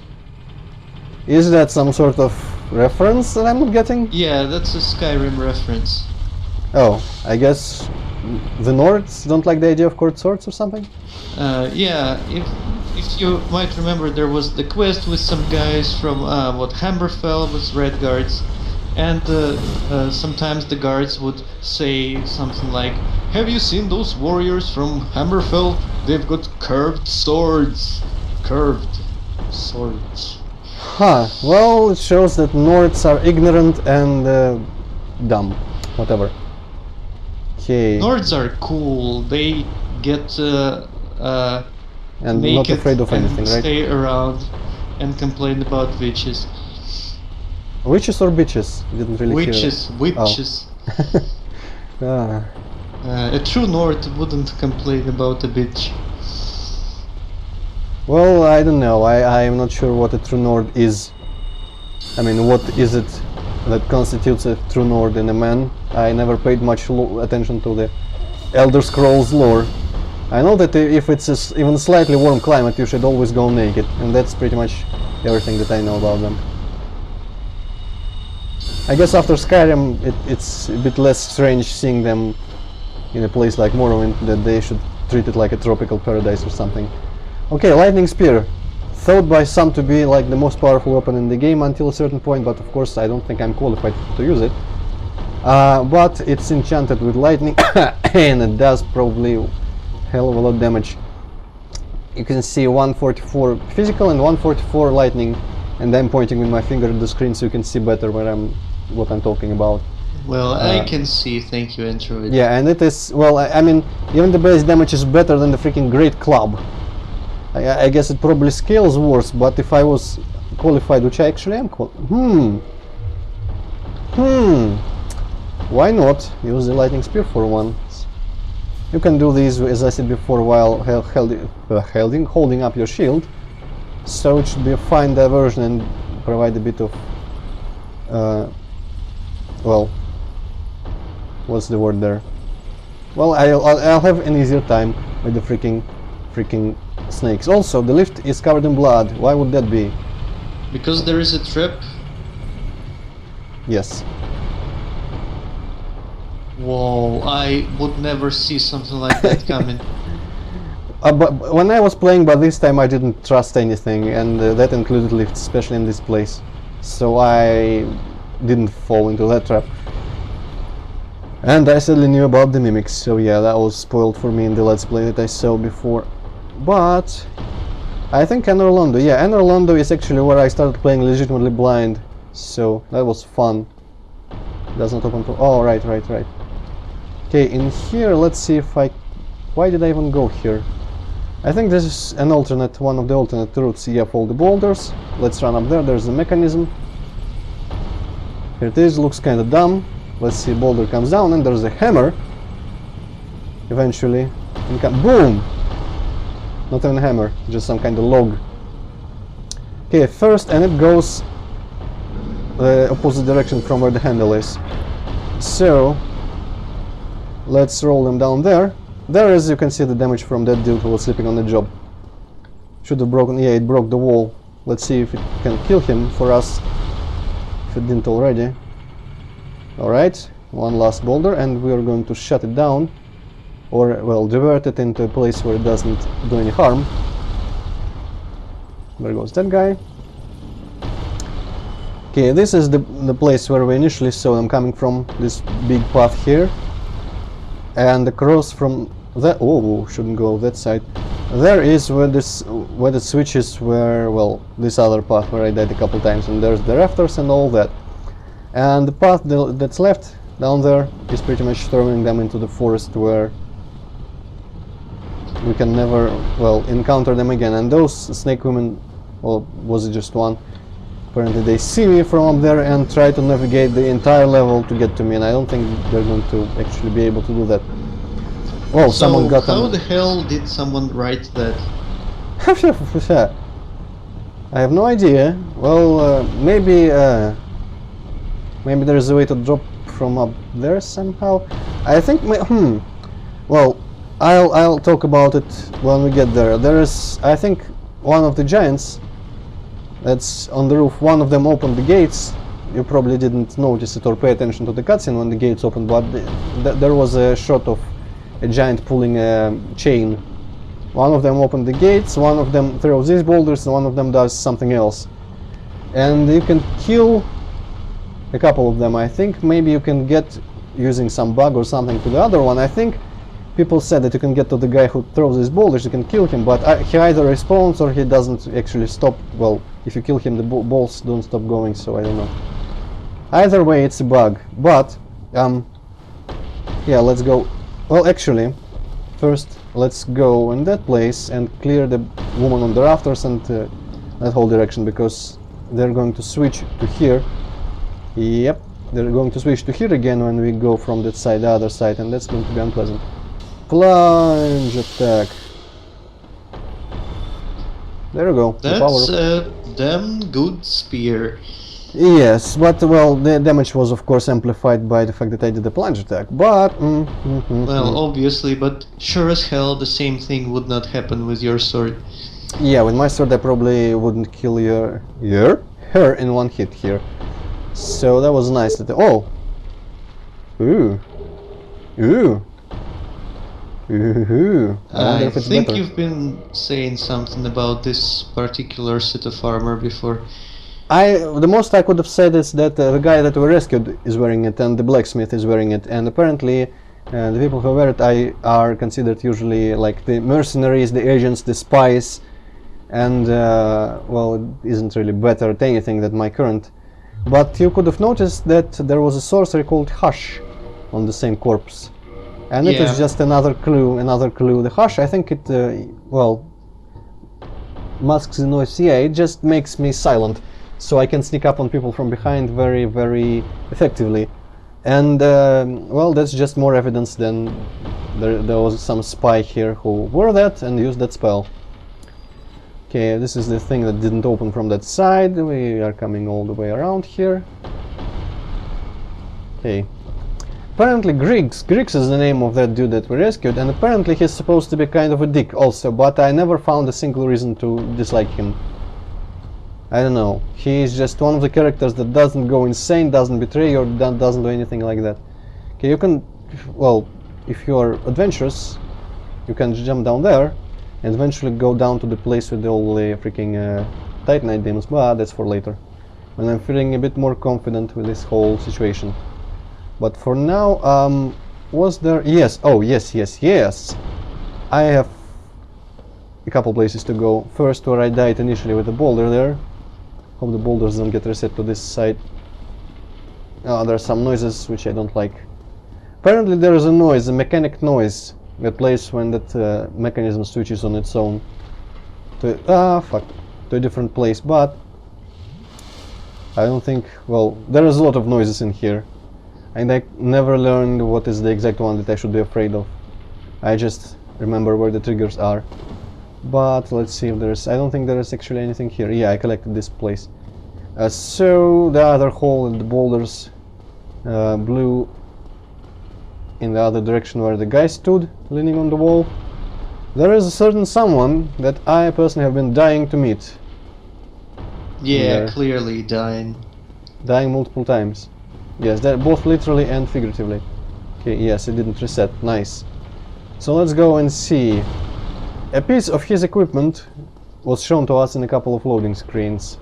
Is that some sort of reference that I'm not getting? Yeah, that's a Skyrim reference. Oh, I guess the Nords don't like the idea of curved swords or something? Yeah, if you might remember, there was the quest with some guys from Hammerfell with red guards, and sometimes the guards would say something like, "Have you seen those warriors from Hammerfell? They've got curved swords." Curved swords. Huh, well, it shows that Nords are ignorant and dumb. Whatever. Okay. Nords are cool. They get And not afraid of anything, right? Stay around and complain about witches. Witches or bitches? Didn't really Witches, hear. witches. Oh. A true Nord wouldn't complain about a bitch. Well, I don't know. I am not sure what a true Nord is. I mean, what is it that constitutes a true Nord in a man? I never paid much attention to the Elder Scrolls lore. I know that if it's even a slightly warm climate, you should always go naked, and that's pretty much everything that I know about them. I guess after Skyrim, it's a bit less strange seeing them in a place like Morrowind, that they should treat it like a tropical paradise or something. Okay, Lightning Spear. Thought by some to be like the most powerful weapon in the game until a certain point, but of course I don't think I'm qualified to use it. But it's enchanted with lightning, and it does probably hell of a lot of damage. You can see 144 physical and 144 lightning, and I'm pointing with my finger at the screen so you can see better what I'm talking about. Well, I can see, thank you, Antroid. Yeah, and it is, well, I mean, even the base damage is better than the freaking Great Club. I guess it probably scales worse, but if I was qualified, which I actually am, why not use the Lightning Spear for once? You can do these, as I said before, while holding up your shield, so it should be a fine diversion and provide a bit of, well, what's the word there? Well, I'll have an easier time with the freaking snakes. Also, the lift is covered in blood. Why would that be? Because there is a trap. Yes. Whoa, I would never see something like that coming. But when I was playing, but this time I didn't trust anything, and that included lifts, especially in this place. So I didn't fall into that trap. And I sadly knew about the mimics, so yeah, that was spoiled for me in the Let's Play that I saw before. But I think Anor Londo, yeah, Anor Londo is actually where I started playing legitimately blind, so that was fun. Does not open. Oh, right. Okay, in here, let's see if I. Why did I even go here? I think this is an alternate, one of the alternate routes. You have all the boulders. Let's run up there. There's the mechanism. Here it is. Looks kind of dumb. Let's see. Boulder comes down, and there's a hammer. Eventually, and boom! Not even a hammer, just some kind of log. Okay, first, and it goes the opposite direction from where the handle is. So let's roll them down there. There, as you can see, the damage from that dude who was sleeping on the job. Should have broken. Yeah, it broke the wall. Let's see if it can kill him for us, if it didn't already. Alright, one last boulder, and we are going to shut it down, or, well, divert it into a place where it doesn't do any harm. There goes that guy. Okay, this is the place where we initially saw them coming from, this big path here. And across from that, oh, shouldn't go that side. There is where the switches were, well, this other path where I died a couple times, and there's the rafters and all that. And the path that's left down there is pretty much throwing them into the forest where we can never, well, encounter them again. And those snake women, well, was it just one? Apparently they see me from up there and try to navigate the entire level to get to me, and I don't think they're going to actually be able to do that. Oh, so someone got how the hell did someone write that? I have no idea. Well, maybe there's a way to drop from up there somehow. I think, well, I'll talk about it when we get there. There is, I think, one of the giants that's on the roof. One of them opened the gates. You probably didn't notice it or pay attention to the cutscene when the gates opened, but there was a shot of a giant pulling a chain. One of them opened the gates, one of them throws these boulders, and one of them does something else. And you can kill a couple of them, I think. Maybe you can get, using some bug or something, to the other one. I think people said that you can get to the guy who throws these boulders, you can kill him, but he either respawns or he doesn't actually stop. Well, if you kill him, the balls don't stop going, so I don't know. Either way, it's a bug. But, yeah, let's go. Well, actually, first, let's go in that place and clear the woman on the rafters and that whole direction, because they're going to switch to here. Yep, they're going to switch to here again when we go from that side, the other side, and that's going to be unpleasant. Plunge attack. There we go. That's a damn good spear. Yes, but, well, the damage was of course amplified by the fact that I did the plunge attack, but... well, obviously, but sure as hell the same thing would not happen with your sword. Yeah, with my sword I probably wouldn't kill her in one hit here. So that was nice that... Oh! Ooh! Ooh! Ooh! I think you've been saying something about this particular set of armor before. The most I could have said is that the guy that we rescued is wearing it, and the blacksmith is wearing it, and apparently the people who wear it are considered usually like the mercenaries, the agents, the spies, and well, it isn't really better at anything than my current. But you could have noticed that there was a sorcery called Hush on the same corpse, and it is just another clue. The Hush, I think it, well, masks the noise. Yeah, it just makes me silent, so I can sneak up on people from behind very, very effectively. And, well, that's just more evidence than there was some spy here who wore that and used that spell. Okay, this is the thing that didn't open from that side. We are coming all the way around here. Okay. Apparently Griggs is the name of that dude that we rescued, and apparently he's supposed to be kind of a dick also, but I never found a single reason to dislike him. I don't know, he is just one of the characters that doesn't go insane, doesn't betray or doesn't do anything like that. Okay, you can, well, if you are adventurous, you can jump down there and eventually go down to the place with all the freaking Titanite demons, but that's for later. when I'm feeling a bit more confident with this whole situation. But for now, was there... Yes, oh yes, yes, yes! I have a couple places to go. First, where I died initially with the boulder there. Hope the boulders don't get reset to this side. Oh, there are some noises which I don't like. Apparently there is a noise, a mechanic noise, that plays when that mechanism switches on its own to a different place, but I don't think... well, there is a lot of noises in here, and I never learned what is the exact one that I should be afraid of. I just remember where the triggers are. But let's see if there's... I don't think there is actually anything here. Yeah, I collected this place. So the other hole in the boulders blew in the other direction where the guy stood, leaning on the wall. There is a certain someone that I personally have been dying to meet. Yeah, clearly dying. Dying multiple times. Yes, they're both literally and figuratively. Okay, yes, it didn't reset. Nice. So let's go and see. A piece of his equipment was shown to us in a couple of loading screens.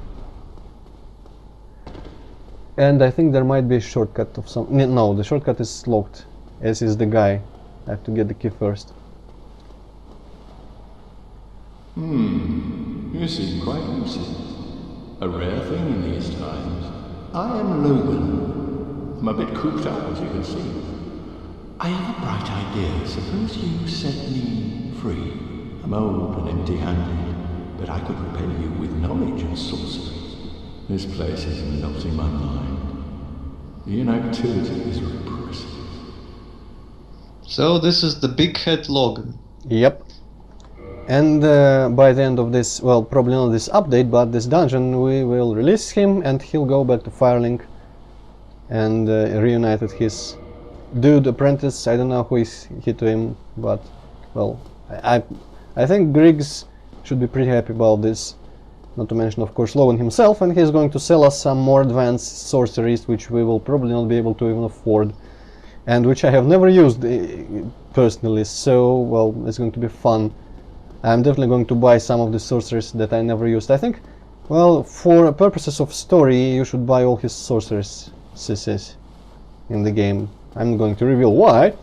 And I think there might be a shortcut of some... No, the shortcut is locked, as is the guy. I have to get the key first. You seem quite lucid. A rare thing in these times. I am Logan. I'm a bit cooped up, as you can see. I have a bright idea. Suppose you set me free. I'm old and empty-handed, but I could repay you with knowledge and sorcery. This place is not in my mind. The inactivity is repressive. So this is the big head Logan. Yep. And by the end of this, well, probably not this update, but this dungeon, we will release him and he'll go back to Firelink and reunite with his dude apprentice. I don't know who is he to him, but, well, I think Griggs should be pretty happy about this. Not to mention, of course, Logan himself, and he's going to sell us some more advanced sorceries, which we will probably not be able to even afford, and which I have never used personally, so, well, it's going to be fun. I'm definitely going to buy some of the sorceries that I never used. I think, well, for purposes of story, you should buy all his sorceries in the game. I'm not going to reveal why,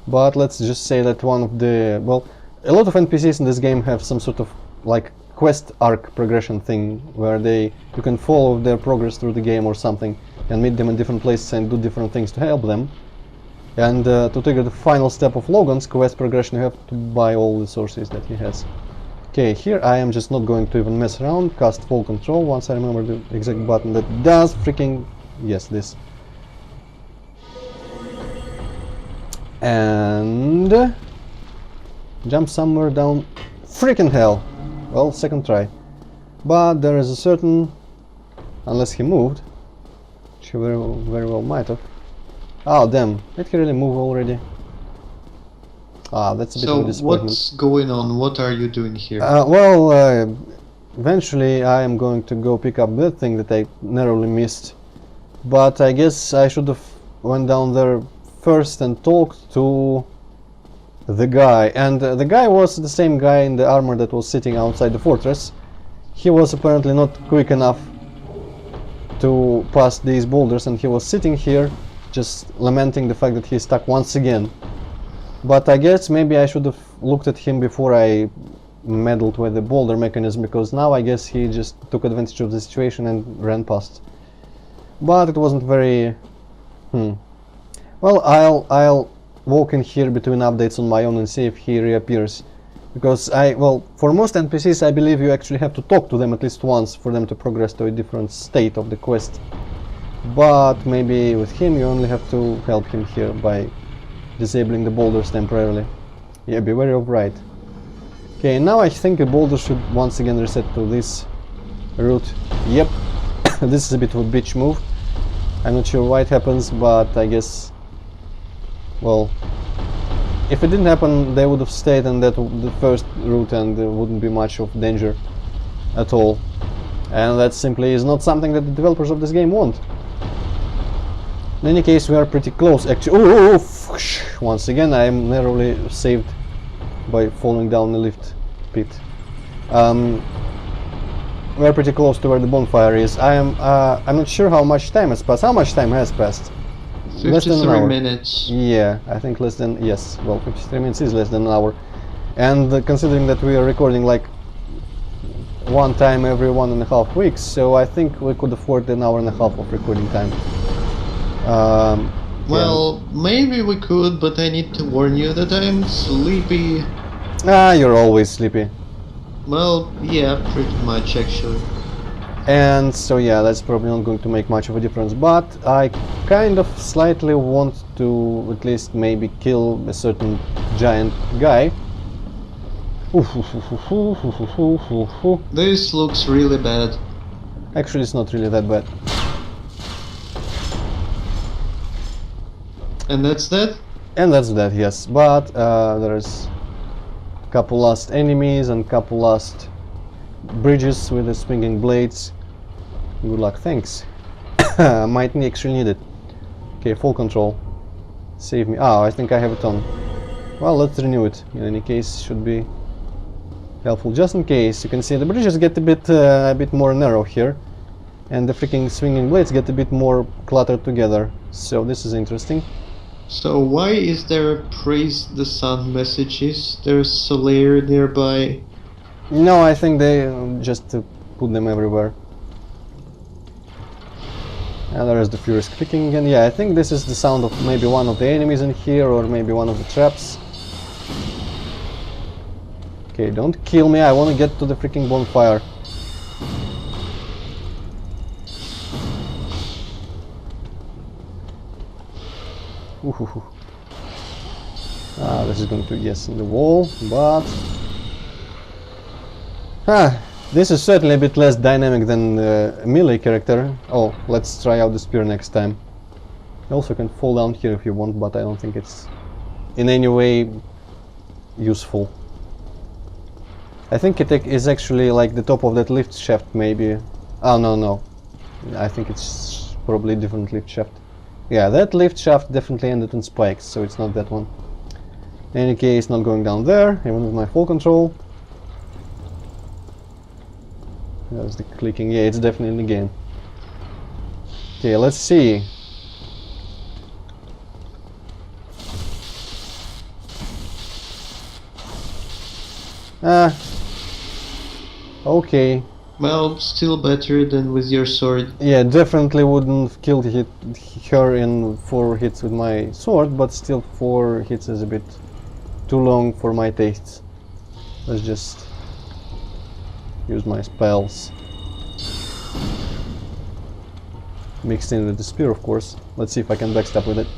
but let's just say that one of the, well, a lot of NPCs in this game have some sort of, like, quest arc progression thing, where you can follow their progress through the game or something, and meet them in different places and do different things to help them. And to trigger the final step of Logan's quest progression, you have to buy all the sources that he has. Okay, here I am just not going to even mess around, cast full control once I remember the exact button that does freaking... yes, this. And... jump somewhere down... freaking hell! Well, second try. But there is a certain... unless he moved, which he very well might have. Oh damn, did he really move already? Ah, that's a bit of a disappointment. So what's going on? What are you doing here? Eventually I am going to go pick up that thing that I narrowly missed. But I guess I should have went down there first and talked to the guy. And the guy was the same guy in the armor that was sitting outside the fortress. He was apparently not quick enough to pass these boulders, and he was sitting here just lamenting the fact that he's stuck once again. But I guess maybe I should have looked at him before I meddled with the boulder mechanism, because now I guess he just took advantage of the situation and ran past. But it wasn't very... Well, I'll walk in here between updates on my own and see if he reappears. Because well, for most NPCs I believe you actually have to talk to them at least once for them to progress to a different state of the quest. But maybe with him you only have to help him here by disabling the boulders temporarily. Yeah, be wary of right. Okay, now I think the boulder should once again reset to this route. Yep, this is a bit of a bitch move. I'm not sure why it happens, but I guess... well, if it didn't happen, they would have stayed on the first route and there wouldn't be much of danger at all. And that simply is not something that the developers of this game want. In any case, we are pretty close actually. Once again I am narrowly saved by falling down the lift pit. we're pretty close to where the bonfire is. I'm not sure how much time has passed. How much time has passed? Less than an 53 hour. minutes. Yeah, I think less than, yes, well, 53 minutes is less than an hour. And considering that we are recording like one time every 1.5 weeks, so I think we could afford an hour and a half of recording time. Well, maybe we could, but I need to warn you that I'm sleepy. Ah, you're always sleepy. Well, yeah, pretty much actually. And so yeah, that's probably not going to make much of a difference, but I kind of slightly want to at least maybe kill a certain giant guy. This looks really bad. Actually, it's not really that bad. And that's that? And that's that, yes, but there's a couple last enemies and couple last bridges with the swinging blades. Good luck, thanks. Might actually need it. Okay, full control. Save me. Ah, I think I have it on. Well, let's renew it. In any case, should be helpful. Just in case, you can see the bridges get a bit more narrow here, and the freaking swinging blades get a bit more cluttered together. So this is interesting. So why is there a praise the sun messages? There's a layer nearby. No, I think they just put them everywhere. And there is the furious clicking again. Yeah, I think this is the sound of maybe one of the enemies in here, or maybe one of the traps. Okay, don't kill me, I want to get to the freaking bonfire. Ooh. Ah, this is going to, yes, in the wall, but... this is certainly a bit less dynamic than a melee character. Oh, let's try out the spear next time. You also can fall down here if you want, but I don't think it's in any way useful. I think it is actually like the top of that lift shaft, maybe. Oh, no. I think it's probably a different lift shaft. Yeah, that lift shaft definitely ended in spikes, so it's not that one. In any case, not going down there, even with my full control. There's the clicking. Yeah, it's definitely in the game. Okay, let's see. Okay. Well, still better than with your sword. Yeah, definitely wouldn't have killed her in 4 hits with my sword, but still 4 hits is a bit too long for my tastes. Let's just use my spells. Mixed in with the spear, of course. Let's see if I can backstab with it.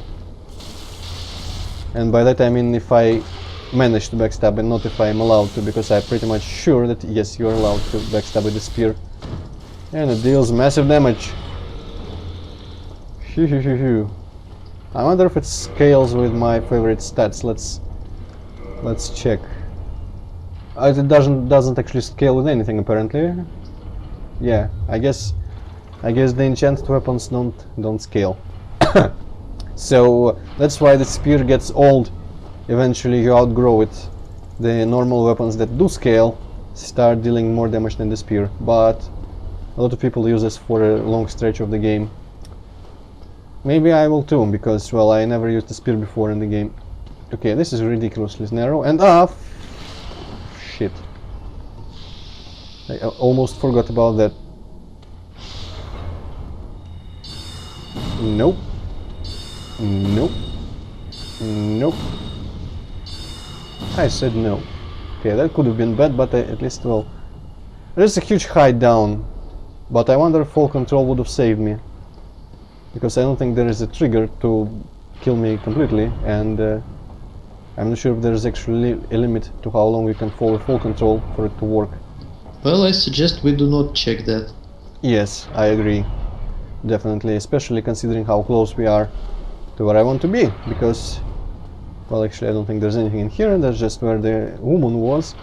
And by that I mean if I manage to backstab and not if I am allowed to, because I'm pretty much sure that yes, you are allowed to backstab with the spear. And it deals massive damage. Phew. I wonder if it scales with my favorite stats. Let's check. It doesn't actually scale with anything apparently. Yeah, I guess the enchanted weapons don't scale. So that's why the spear gets old. Eventually you outgrow it. The normal weapons that do scale start dealing more damage than the spear, but a lot of people use this for a long stretch of the game. Maybe I will too, because well, I never used the spear before in the game. Okay, this is ridiculously narrow, and shit. I almost forgot about that. Nope. I said no. Okay, that could have been bad, but at least, well... There's a huge hide down, but I wonder if full control would have saved me. Because I don't think there is a trigger to kill me completely, and I'm not sure if there is actually a limit to how long you can follow full control for it to work. Well, I suggest we do not check that. Yes, I agree. Definitely, especially considering how close we are to where I want to be, because... Well, actually, I don't think there's anything in here, that's just where the woman was.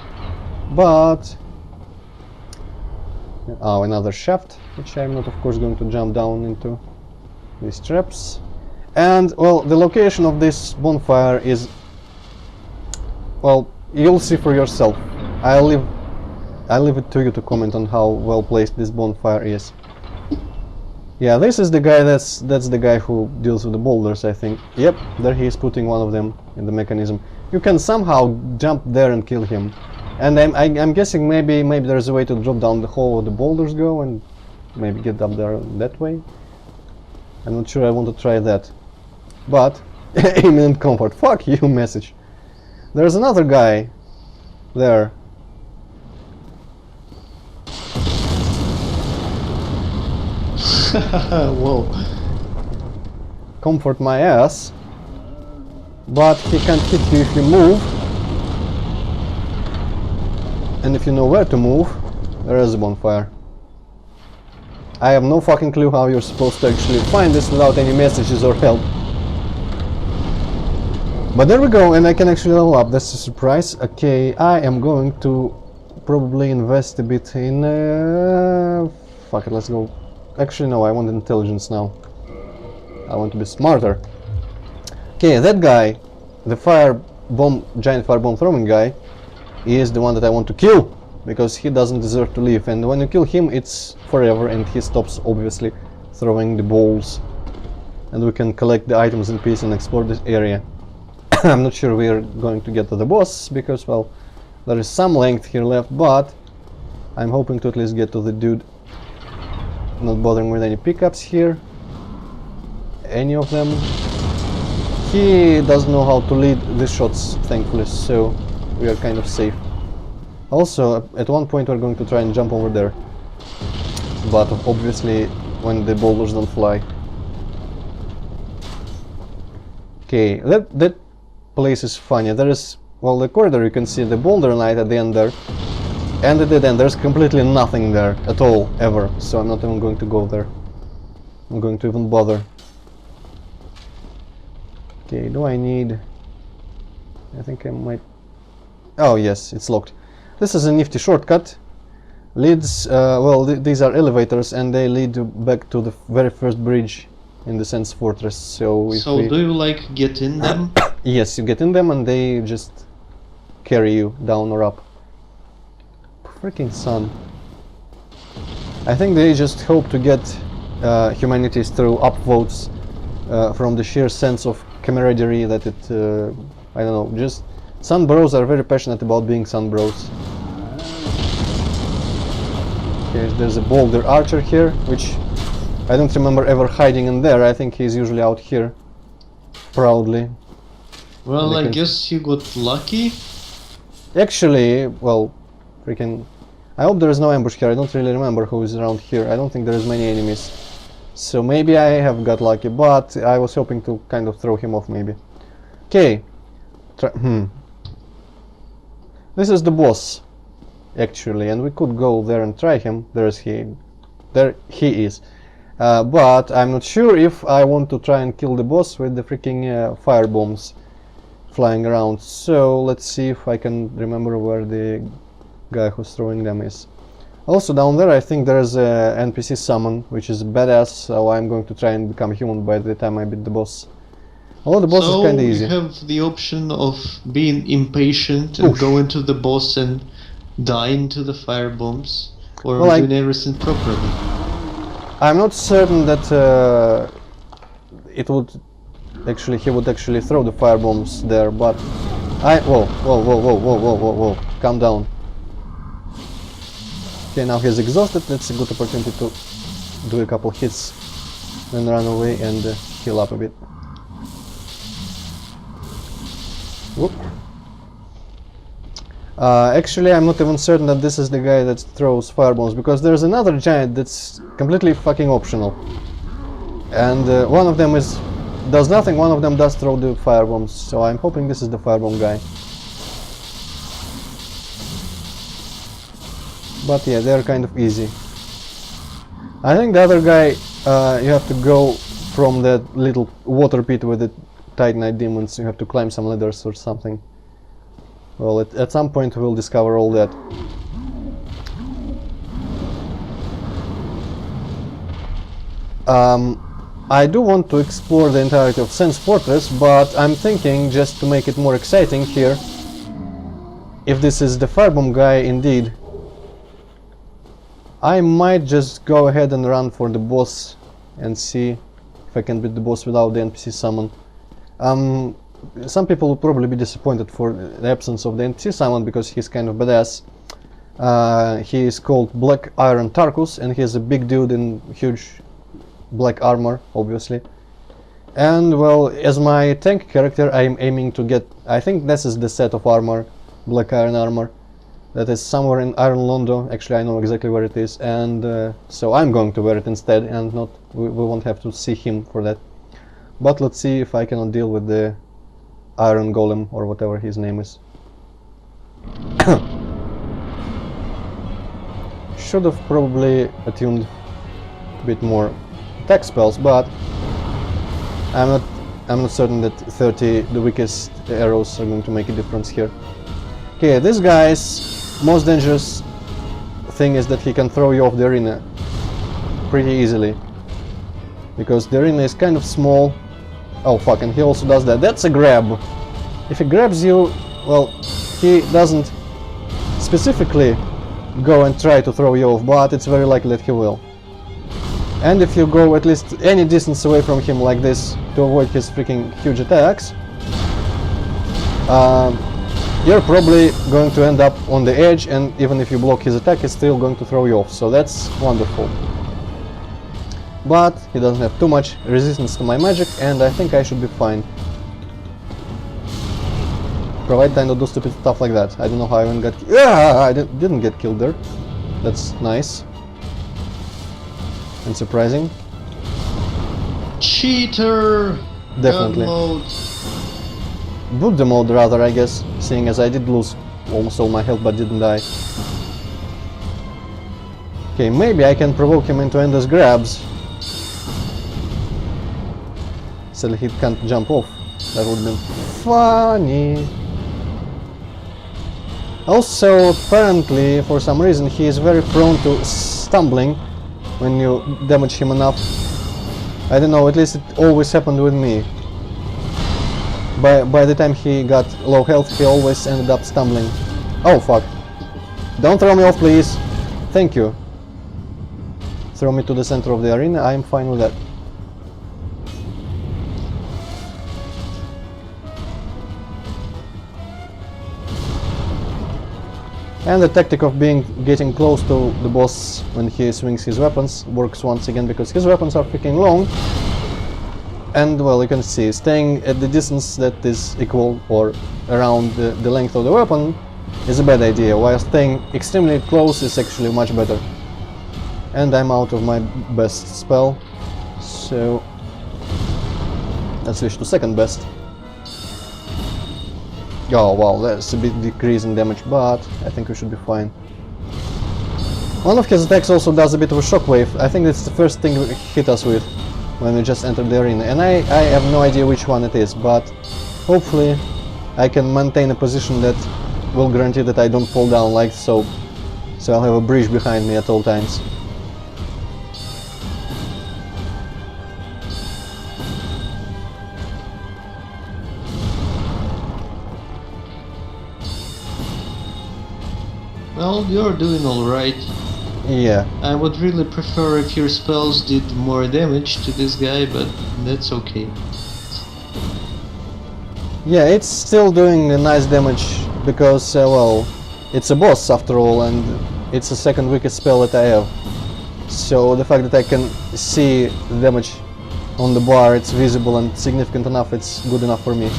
But... Oh, another shaft, which I'm not, of course, going to jump down into these traps. And, well, the location of this bonfire is... Well, you'll see for yourself. I'll leave I leave it to you to comment on how well placed this bonfire is. Yeah, this is the guy, that's the guy who deals with the boulders, I think. Yep, there he is putting one of them in the mechanism. You can somehow jump there and kill him. And I'm guessing maybe there's a way to drop down the hole where the boulders go and maybe get up there that way. I'm not sure I want to try that. But, imminent comfort. Fuck you, message. There's another guy there. Whoa. Comfort my ass. But he can't hit you if you move. And if you know where to move, there is a bonfire. I have no fucking clue how you're supposed to actually find this without any messages or help. But there we go, and I can actually level up. That's a surprise. Okay, I am going to probably invest a bit in... fuck it, let's go. Actually, no, I want intelligence now. I want to be smarter. Okay, that guy, the giant firebomb throwing guy, is the one that I want to kill, because he doesn't deserve to live, and when you kill him it's forever and he stops obviously throwing the balls, and we can collect the items in peace and explore this area. I'm not sure we're going to get to the boss, because, well, there is some length here left, but I'm hoping to at least get to the dude. Not bothering with any pickups here, any of them. He doesn't know how to lead the shots, thankfully, so we are kind of safe. Also, at one point we're going to try and jump over there, but obviously when the boulders don't fly. Okay, that place is funny. There is, well, the corridor, you can see the boulder knight at the end there, and at the end there's completely nothing there at all, ever, so I'm not even going to go there. I'm going to even bother. Okay, do I need... I think I might... Oh yes, it's locked. This is a nifty shortcut. Leads, well, these are elevators and they lead back to the very first bridge in the Sen Fortress, so if So do you like get in them? Yes, you get in them and they just carry you down or up. Freaking sun. I think they just hope to get humanity through upvotes from the sheer sense of camaraderie that it, I don't know, just Sun Bros are very passionate about being Sun Bros. Okay, there's a boulder archer here, which I don't remember ever hiding in there. I think he's usually out here, proudly. Well, I guess you got lucky. Actually, well, freaking... I hope there is no ambush here. I don't really remember who is around here. I don't think there is many enemies. So maybe I have got lucky, but I was hoping to kind of throw him off, maybe. Okay. This is the boss, actually, and we could go there and try him. There he is. But I'm not sure if I want to try and kill the boss with the freaking fire bombs flying around. So let's see if I can remember where the guy who's throwing them is. Also down there I think there's a NPC summon, which is badass, so I'm going to try and become human by the time I beat the boss. Although the boss is kinda easy. So you have the option of being impatient and go into the boss and die into the fire bombs, or well, doing everything properly. I'm not certain that it would actually, he would actually throw the fire bombs there, but whoa, calm down. Okay, now he's exhausted. That's a good opportunity to do a couple hits, then run away and heal up a bit. Whoop. Actually, I'm not even certain that this is the guy that throws firebombs, because there's another giant that's completely fucking optional. And one of them does nothing, one of them does throw the firebombs, so I'm hoping this is the firebomb guy. But yeah, they're kind of easy. I think the other guy, you have to go from that little water pit with the Titanite demons, you have to climb some ladders or something. Well, at some point we'll discover all that. I do want to explore the entirety of Sen Fortress, but I'm thinking, just to make it more exciting here, if this is the firebomb guy indeed, I might just go ahead and run for the boss and see if I can beat the boss without the NPC summon. Some people will probably be disappointed for the absence of the NPC summon because he's kind of badass. He is called Black Iron Tarkus, and he's a big dude in huge black armor, obviously. And well, as my tank character, I'm aiming to get, I think this is the set of armor, Black Iron armor, that is somewhere in Iron Londo. Actually, I know exactly where it is, and so I'm going to wear it instead, and not we won't have to see him for that. But let's see if I cannot deal with the Iron Golem or whatever his name is. Should have probably attuned a bit more attack spells, but I'm not certain that 30 the weakest arrows are going to make a difference here. Okay, this guy's most dangerous thing is that he can throw you off the arena pretty easily, because the arena is kind of small. Oh fuck, and he also does that. That's a grab. If he grabs you, well, he doesn't specifically go and try to throw you off, but it's very likely that he will. And if you go at least any distance away from him like this to avoid his freaking huge attacks, you're probably going to end up on the edge, and even if you block his attack, he's still going to throw you off, so that's wonderful. But he doesn't have too much resistance to my magic, and I think I should be fine. Provided I don't do stupid stuff like that. I don't know how I even got... I didn't get killed there. That's nice. And surprising. Cheater! Definitely. God mode. Buddha mode rather, I guess, seeing as I did lose almost all my health but didn't die. Okay, maybe I can provoke him into endless grabs. So he can't jump off. That would be funny. Also, apparently, for some reason, he is very prone to stumbling when you damage him enough. I don't know, at least it always happened with me. By the time he got low health, he always ended up stumbling. Oh fuck. Don't throw me off, please. Thank you. Throw me to the center of the arena, I'm fine with that. And the tactic of getting close to the boss when he swings his weapons works once again, because his weapons are freaking long. And well, you can see, staying at the distance that is equal or around the length of the weapon is a bad idea, while staying extremely close is actually much better. And I'm out of my best spell, so let's switch to second best. Oh wow, that's a big decrease in damage, but I think we should be fine. One of his attacks also does a bit of a shockwave. I think that's the first thing he hit us with when we just entered the arena, and I have no idea which one it is, but hopefully I can maintain a position that will guarantee that I don't fall down like so. So I'll have a bridge behind me at all times. Well, you're doing alright. Yeah. I would really prefer if your spells did more damage to this guy, but that's okay. Yeah, it's still doing a nice damage because, well, it's a boss after all, and it's the second weakest spell that I have. So the fact that I can see the damage on the bar, it's visible and significant enough, it's good enough for me.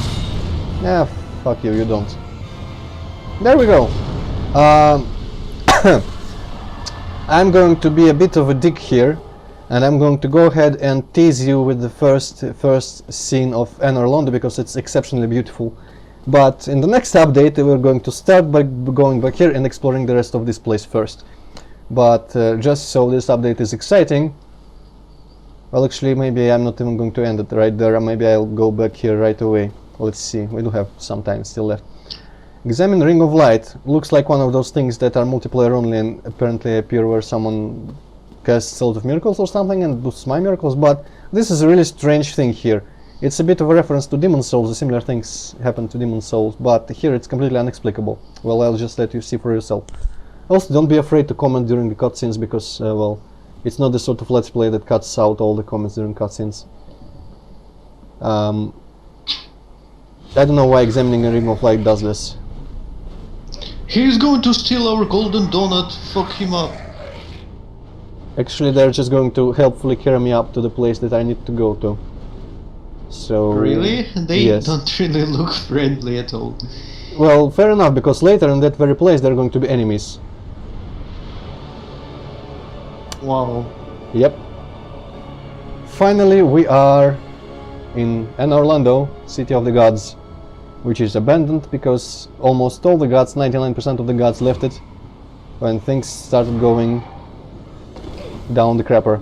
Yeah, fuck you, you don't. There we go. I'm going to be a bit of a dick here, and I'm going to go ahead and tease you with the first scene of Anor Londo because it's exceptionally beautiful. But in the next update we're going to start by going back here and exploring the rest of this place first. But just so this update is exciting, well, actually maybe I'm not even going to end it right there, maybe I'll go back here right away. Let's see, we do have some time still left. Examine Ring of Light. Looks like one of those things that are multiplayer only and apparently appear where someone casts a lot of miracles or something and boosts my miracles, but this is a really strange thing here. It's a bit of a reference to Demon Souls, similar things happen to Demon Souls, but here it's completely inexplicable. Well, I'll just let you see for yourself. Also, don't be afraid to comment during the cutscenes because, well, it's not the sort of let's play that cuts out all the comments during cutscenes. I don't know why examining a ring of light does this. He's going to steal our golden donut. Fuck him up. Actually, they're just going to helpfully carry me up to the place that I need to go to. So... Really? They yes. don't really look friendly at all. Well, fair enough, because later in that very place they're going to be enemies. Wow. Yep. Finally, we are in Anor Londo, City of the Gods, which is abandoned because almost all the gods, 99% of the gods left it when things started going down the crapper.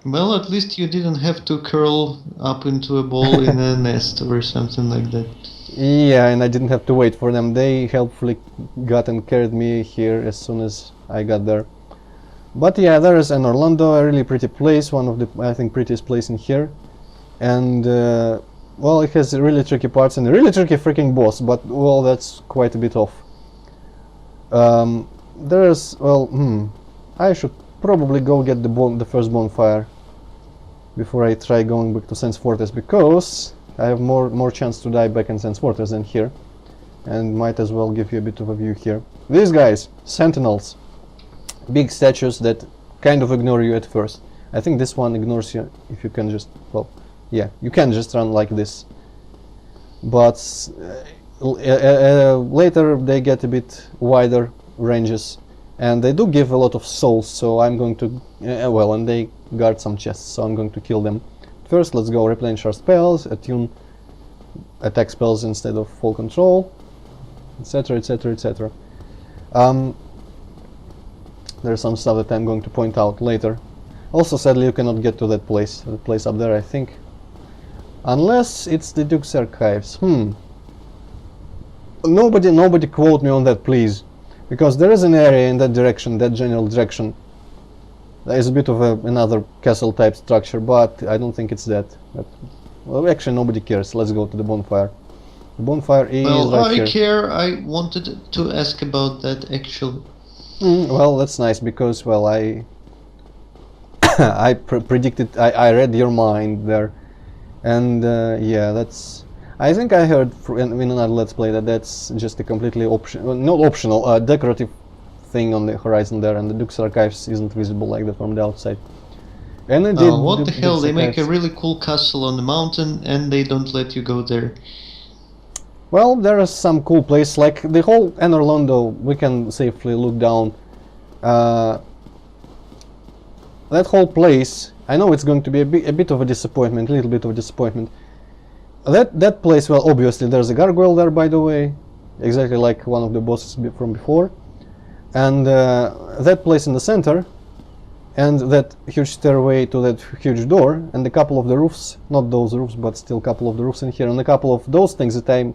Well, at least you didn't have to curl up into a ball in a nest or something like that. Yeah, and I didn't have to wait for them. They helpfully got and carried me here as soon as I got there. But yeah, there is Anor Londo, a really pretty place, one of the, I think, prettiest place in here. And, well, it has really tricky parts and a really tricky freaking boss, but, well, that's quite a bit off. There's, well, I should probably go get the first bonfire before I try going back to Sen Fortress, because I have more chance to die back in Sen Fortress than here, and might as well give you a bit of a view here. These guys, sentinels, big statues that kind of ignore you at first. I think this one ignores you if you can just, well, yeah, you can just run like this, but later they get a bit wider ranges. And they do give a lot of souls, so I'm going to... well, and they guard some chests, so I'm going to kill them. First, let's go replenish our spells, attune attack spells instead of full control, etc, etc, etc. There's some stuff that I'm going to point out later. Also, sadly, you cannot get to that place up there, I think. Unless it's the Duke's Archives. Nobody quote me on that, please. Because there is an area in that direction, that general direction. There is a bit of another castle type structure, but I don't think it's that. But, well, actually nobody cares. Let's go to the bonfire. The bonfire is right here. I care. I wanted to ask about that actually. Well, that's nice because, well, I predicted, I read your mind there. And yeah, that's... I think I heard in another Let's Play that that's just a completely not optional, decorative thing on the horizon there, and the Duke's Archives isn't visible like that from the outside. And I did. What the hell? They make a really cool castle on the mountain, and they don't let you go there. Well, there are some cool places, like the whole Anor Londo. We can safely look down. That whole place. I know it's going to be a bit of a disappointment, a little bit of a disappointment. That place, well, obviously there's a gargoyle there, by the way, exactly like one of the bosses from before, and that place in the center, and that huge stairway to that huge door, and a couple of the roofs, not those roofs, but still a couple of the roofs in here, and a couple of those things that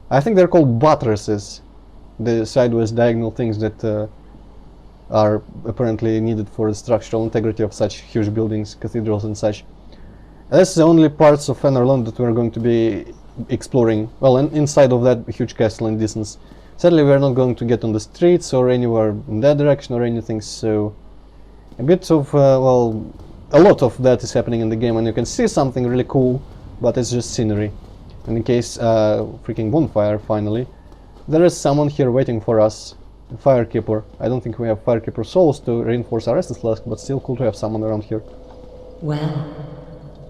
I think they're called buttresses, the sideways diagonal things that are apparently needed for the structural integrity of such huge buildings, cathedrals and such. That's the only parts of Anor Londo that we're going to be exploring, well, inside of that huge castle in distance. Sadly, we're not going to get on the streets or anywhere in that direction or anything, so a bit of, well, a lot of that is happening in the game, and you can see something really cool, but it's just scenery. And in case, freaking bonfire, finally, there is someone here waiting for us, a firekeeper. I don't think we have firekeeper souls to reinforce our Estus Flask, but still cool to have someone around here. Well,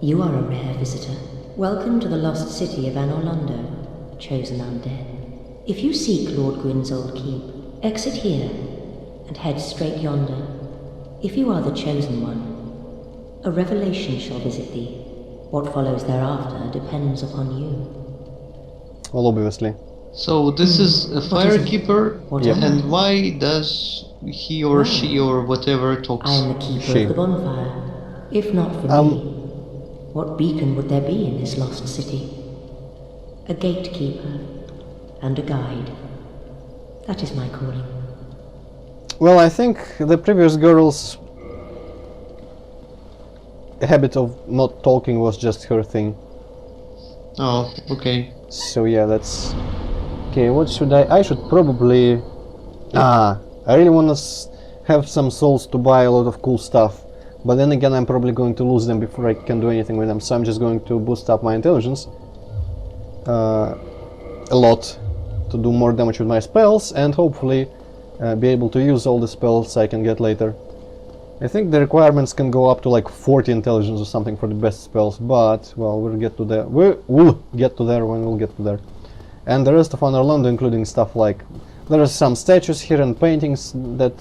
you are a rare visitor. Welcome to the lost city of Anor Londo, chosen undead. If you seek Lord Gwyn's old keep, exit here and head straight yonder. If you are the chosen one, a revelation shall visit thee. What follows thereafter depends upon you. Well, obviously. So this is a firekeeper, Yep. and why does he or she or whatever talks? I am the keeper She. of the bonfire. If not for me, what beacon would there be in this lost city? A gatekeeper and a guide. That is my calling. Well, I think the previous girl's habit of not talking was just her thing. Oh, okay. So yeah, that's Okay, what should I should probably... I really wanna have some souls to buy a lot of cool stuff. But then again, I'm probably going to lose them before I can do anything with them. So I'm just going to boost up my intelligence. A lot. To do more damage with my spells. And hopefully be able to use all the spells I can get later. I think the requirements can go up to like 40 intelligence or something for the best spells, but well, we'll get to there. We'll get to there when we'll get to there. And the rest of Anor Londo, including stuff like there are some statues here and paintings that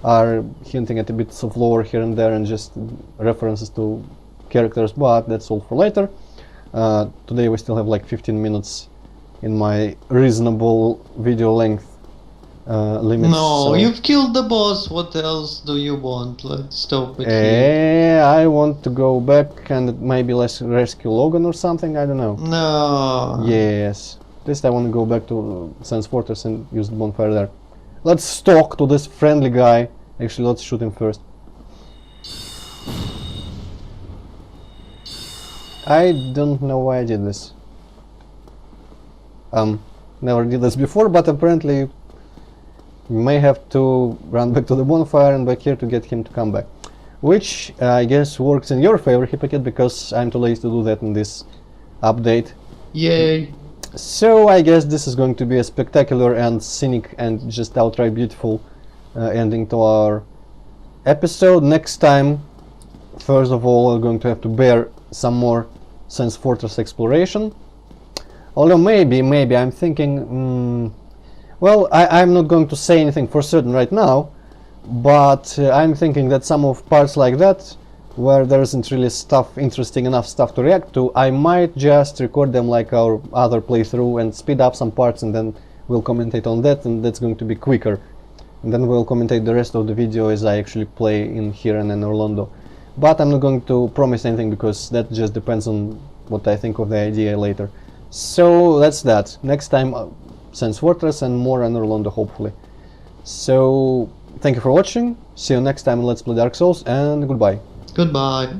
are hinting at a bit of lore here and there and just references to characters, but that's all for later. Today we still have like 15 minutes in my reasonable video length limits. No, so you've killed the boss. What else do you want? Let's stop it here. I want to go back and maybe let's rescue Logan or something, I don't know. No. Yes. At least I want to go back to Sen Fortress and use the bonfire there. Let's talk to this friendly guy. Actually, let's shoot him first. I don't know why I did this. Never did this before, but apparently we may have to run back to the bonfire and back here to get him to come back. Which I guess works in your favor, hipp0cat, because I'm too lazy to do that in this update. Yay. So I guess this is going to be a spectacular and scenic and just outright beautiful ending to our episode. Next time, first of all, we're going to have to bear some more Sen Fortress exploration. Although maybe I'm thinking, well, I'm not going to say anything for certain right now, but I'm thinking that some of parts like that, where there isn't really interesting enough stuff to react to, I might just record them like our other playthrough and speed up some parts, and then we'll commentate on that, and that's going to be quicker. And then we'll commentate the rest of the video as I actually play in here and in Anor Londo. But I'm not going to promise anything, because that just depends on what I think of the idea later. So that's that. Next time Sen Fortress and more Anor Londo, hopefully. So thank you for watching, see you next time in Let's Play Dark Souls, and goodbye. Goodbye.